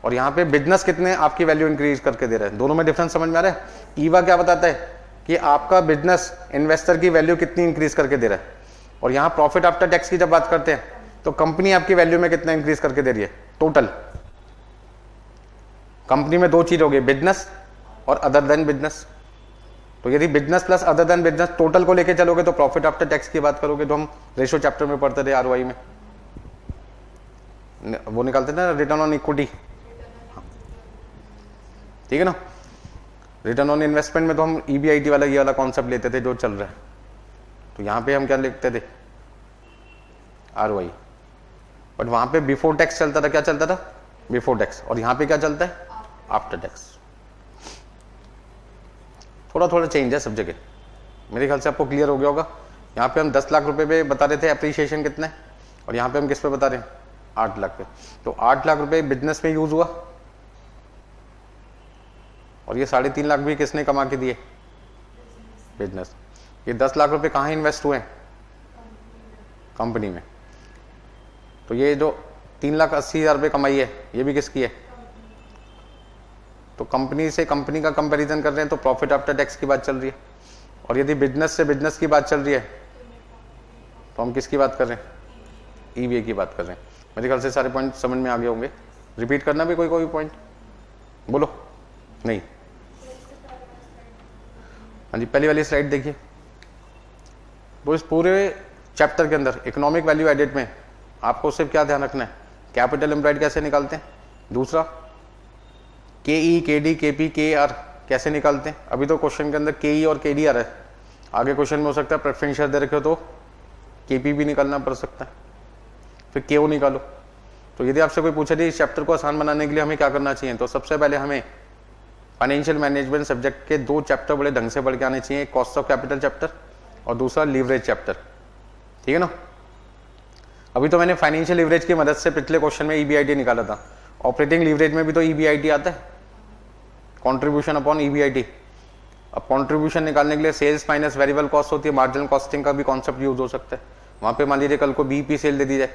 और यहां पे बिजनेस कितने आपकी वैल्यू इंक्रीज करके दे रहा है। दोनों में डिफरेंस समझ में आ रहा है? ईवा क्या बताता है कि आपका बिजनेस इन्वेस्टर की वैल्यू कितनी इंक्रीज करके दे रहा है, और यहां प्रॉफिट आफ्टर टैक्स की जब बात करते हैं तो कंपनी आपकी वैल्यू में कितना इंक्रीज करके दे रही है टोटल। कंपनी में दो चीज हो गई, बिजनेस और अदर देन बिजनेस। तो यदि business plus other than business total को लेके चलोगे तो प्रॉफिट आफ्टर टैक्स की बात करोगे, तो हम रेशो चैप्टर में पढ़ते थे आरओआई में, वो निकालते थे ना, रिटर्न ऑन इक्विटी, ठीक है ना। रिटर्न ऑन इन्वेस्टमेंट में तो हम ईबीआईटी वाला ये वाला कॉन्सेप्ट लेते थे जो चल रहा है। तो यहाँ पे हम क्या लिखते थे, आरओआई, बट वहां पे बिफोर टैक्स चलता था। क्या चलता था? Before tax. और यहाँ पे क्या चलता है? After tax. थोड़ा थोड़ा चेंज है सब जगह, मेरे ख्याल से आपको क्लियर हो गया होगा। यहाँ पे हम 10 लाख रुपए पे बता रहे थे एप्रिसिएशन कितना है, और यहाँ पे हम किस पे बता रहे हैं? 8 लाख पे। तो 8 लाख रुपए बिजनेस में यूज हुआ, और ये 3.5 लाख भी किसने कमा के दिए? बिजनेस। ये 10 लाख रुपए कहाँ इन्वेस्ट हुए हैं? कंपनी में। तो ये जो 3,80,000 रुपये कमाई है, ये भी किसकी है? तो कंपनी से कंपनी का कंपैरिजन कर रहे हैं तो प्रॉफिट आफ्टर टैक्स की बात चल रही है। और यदि बिजनेस से बिजनेस की बात चल रही है तो हम किसकी बात कर रहे हैं? ईवीए की बात कर रहे हैं। मेरे ख्याल से सारे पॉइंट समझ में आ गए होंगे। रिपीट करना भी कोई पॉइंट बोलो। नहीं, हाँ जी, पहली वाली स्लाइड देखिए। तो इस पूरे चैप्टर के अंदर इकोनॉमिक वैल्यू एडेड में आपको सिर्फ क्या ध्यान रखना है? कैपिटल एम्प्लॉयड कैसे निकालते हैं, दूसरा केई, केडी, केपी, केआर कैसे निकालते हैं। अभी तो क्वेश्चन के अंदर केई और केडी आ रहा है, आगे क्वेश्चन में हो सकता है प्रेफरेंशियल दे रखे हो तो केपी भी निकालना पड़ सकता है, फिर केओ निकालो। तो यदि आपसे कोई पूछे इस चैप्टर को आसान बनाने के लिए हमें क्या करना चाहिए, तो सबसे पहले हमें फाइनेंशियल मैनेजमेंट सब्जेक्ट के 2 चैप्टर बड़े ढंग से पढ़ के आने चाहिए, कॉस्ट ऑफ कैपिटल चैप्टर और दूसरा लीवरेज चैप्टर, ठीक है ना। अभी तो मैंने फाइनेंशियल लीवरेज की मदद से पिछले क्वेश्चन में ईबीआईटी निकाला था। ऑपरेटिंग लीवरेज में भी तो ईबीआईटी आता है, कंट्रीब्यूशन अपॉन ईबीआईटी। अब कंट्रीब्यूशन निकालने के लिए सेल्स माइनस वेरिएबल कॉस्ट होती है, मार्जिनल कॉस्टिंग का भी कॉन्सेप्ट यूज हो सकता है। वहां पे मान लीजिए कल को बीपी सेल दे दी जाए,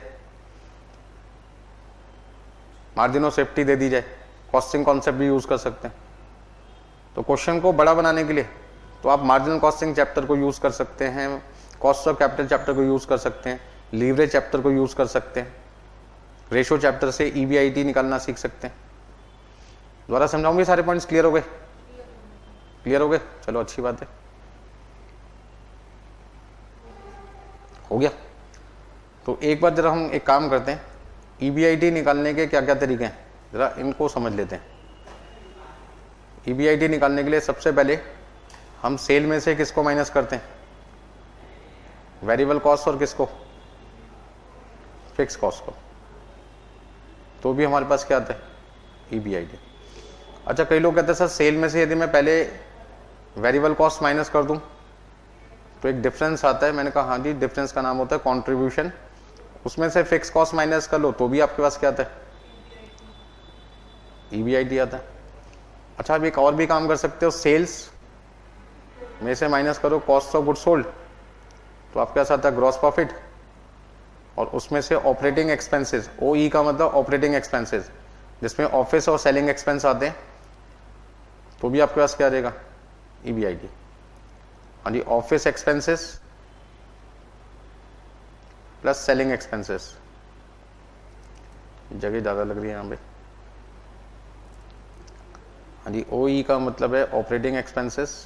मार्जिन ऑफ सेफ्टी दे दी जाए, कॉस्टिंग कॉन्सेप्ट भी यूज कर सकते हैं। तो क्वेश्चन को बड़ा बनाने के लिए तो आप मार्जिनल कॉस्टिंग चैप्टर को यूज कर सकते हैं, कॉस्ट ऑफ कैपिटल चैप्टर को यूज कर सकते हैं, लीवरेज चैप्टर को यूज कर सकते हैं, रेशो चैप्टर से ईबीआईटी निकालना सीख सकते हैं। दोबारा समझाऊंगे, सारे पॉइंट्स क्लियर हो गए? क्लियर हो गए, चलो अच्छी बात है, हो गया। तो एक बार जरा हम एक काम करते हैं, ईबीआईटी निकालने के क्या क्या तरीके हैं जरा इनको समझ लेते हैं। ईबीआईटी निकालने के लिए सबसे पहले हम सेल में से किसको माइनस करते हैं? वेरिएबल कॉस्ट और किसको? फिक्स कॉस्ट को। तो भी हमारे पास क्या आता है? ईबीआईटी। अच्छा, कई लोग कहते हैं सर सेल में से यदि मैं पहले वेरिएबल कॉस्ट माइनस कर दूं तो एक डिफरेंस आता है। मैंने कहा हाँ जी, डिफरेंस का नाम होता है कंट्रीब्यूशन। उसमें से फिक्स कॉस्ट माइनस कर लो तो भी आपके पास क्या आता है? ईबीआईटी आता है। अच्छा, आप एक और भी काम कर सकते हो, सेल्स में से माइनस करो कॉस्ट ऑफ गुड्स सोल्ड तो आपके पास आता है ग्रॉस प्रॉफिट, और उसमें से ऑपरेटिंग एक्सपेंसेस, ओई का मतलब ऑपरेटिंग एक्सपेंसेस, जिसमें ऑफिस और सेलिंग एक्सपेंस आते हैं, तो भी आपके पास क्या रहेगा? ईबीआईटी। हाँ जी, office expenses plus selling expenses, जगह ज्यादा लग रही है यहाँ पे। हाँ जी, ओई का मतलब है ऑपरेटिंग एक्सपेंसेस,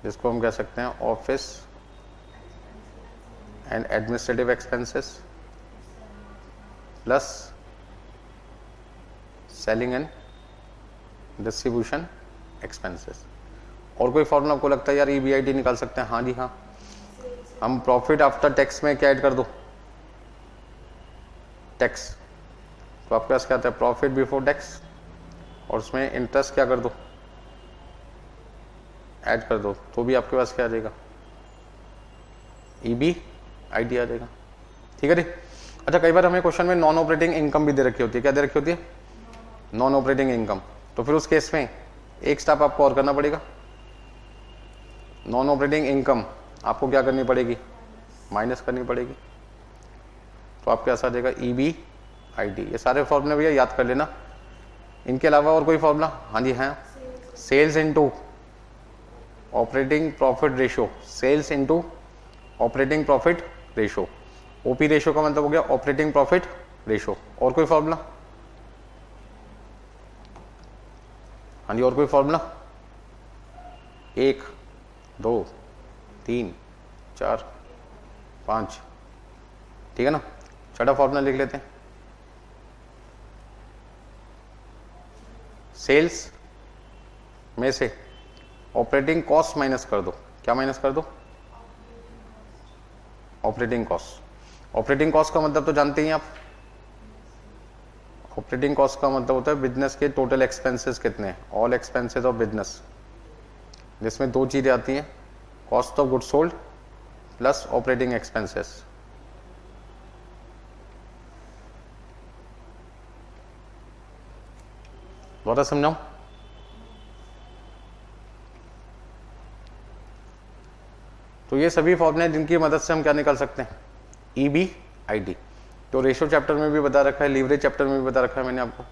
जिसको हम कह सकते हैं office and administrative expenses plus selling and distribution expenses. और कोई फॉर्मूला आपको लगता है यार ईबीआईटी निकाल सकते हैं? हाँ जी हाँ, हम प्रॉफिट आफ्टर टैक्स में क्या ऐड कर दो? टैक्स। तो आपके पास क्या आता है? प्रॉफिट बिफोर टैक्स, और उसमें इंटरेस्ट क्या कर दो? ऐड कर दो, तो भी आपके पास क्या आ जाएगा? ईबीआईटी आ जाएगा, ठीक है जी। अच्छा, कई बार हमें क्वेश्चन में नॉन ऑपरेटिंग इनकम भी दे रखी होती है। क्या दे रखी होती है? Non operating income. तो फिर उस केस में एक स्टेप आपको और करना पड़ेगा। नॉन ऑपरेटिंग इनकम आपको क्या करनी पड़ेगी? माइनस करनी पड़ेगी। तो आपके पास आ जाएगा ईबीआईटी। ये सारे फॉर्मूले भैया याद कर लेना। इनके अलावा और कोई फॉर्मूला? हाँ जी हाँ, sales into operating profit ratio, sales into operating profit ratio. OP ratio का मतलब हो गया ऑपरेटिंग प्रॉफिट रेशो। और कोई फॉर्मूला? हाँ जी, और कोई फॉर्मूला? 1 2 3 4 5, ठीक है ना। छठा फॉर्मूला लिख लेते हैं। सेल्स में से ऑपरेटिंग कॉस्ट माइनस कर दो। क्या माइनस कर दो? Operating cost. ऑपरेटिंग कॉस्ट का मतलब तो जानते ही आप, ऑपरेटिंग कॉस्ट का मतलब होता है बिजनेस के टोटल एक्सपेंसेस कितने हैं, ऑल एक्सपेंसेस ऑफ बिजनेस, जिसमें दो चीजें आती हैं, cost of good sold plus operating expenses. दोबारा समझाऊं? तो ये सभी फॉर्मूले जिनकी मदद से हम क्या निकाल सकते हैं, EBIT। तो रेशो चैप्टर में भी बता रखा है, लीवरेज चैप्टर में भी बता रखा है मैंने आपको,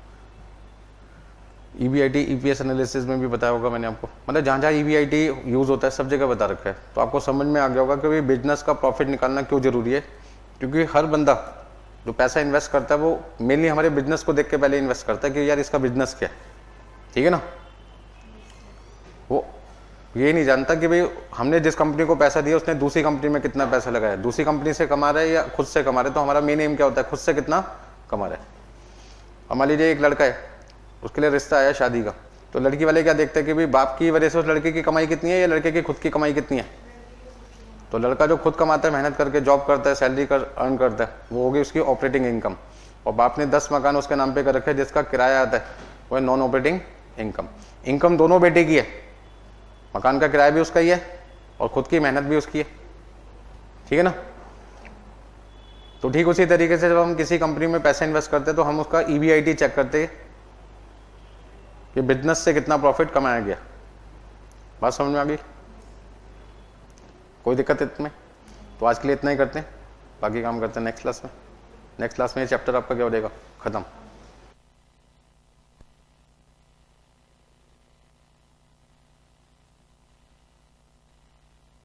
EBIT EPS एनालिसिस में भी बताया होगा मैंने आपको, मतलब जहाँ जहाँ EBIT यूज होता है सब जगह बता रखा है। तो आपको समझ में आ गया होगा कि भाई बिजनेस का प्रॉफिट निकालना क्यों जरूरी है, क्योंकि हर बंदा जो पैसा इन्वेस्ट करता है वो मेनली हमारे बिजनेस को देख के पहले इन्वेस्ट करता है कि यार इसका बिजनेस क्या है, ठीक है ना। वो ये नहीं जानता कि भाई हमने जिस कंपनी को पैसा दिया उसने दूसरी कंपनी में कितना पैसा लगाया, दूसरी कंपनी से कमा रहा है या खुद से कमा रहा है। तो हमारा मेन एम क्या होता है, खुद से कितना कमा रहा है। अब मान लीजिए एक लड़का है, उसके लिए रिश्ता आया शादी का, तो लड़की वाले क्या देखते हैं कि भाई बाप की वजह से उस लड़के की कमाई कितनी है या लड़के की खुद की कमाई कितनी है। तो लड़का जो खुद कमाता है, मेहनत करके जॉब करता है, सैलरी अर्न करता है, वो होगी उसकी ऑपरेटिंग इनकम। और बाप ने 10 मकान उसके नाम पे कर रखे हैं जिसका किराया आता है, वो है नॉन ऑपरेटिंग इनकम। इनकम दोनों बेटे की है, मकान का किराया भी उसका ही है और खुद की मेहनत भी उसकी है, ठीक है ना। तो ठीक उसी तरीके से जब हम किसी कंपनी में पैसा इन्वेस्ट करते हैं तो हम उसका EBIT चेक करते हैं कि बिजनेस से कितना प्रॉफिट कमाया गया। बात समझ में आ गई? कोई दिक्कत है इसमें? तो आज के लिए इतना ही करते हैं, बाकी काम करते हैं नेक्स्ट क्लास में। नेक्स्ट क्लास में ये चैप्टर आपका क्या हो जाएगा, खत्म।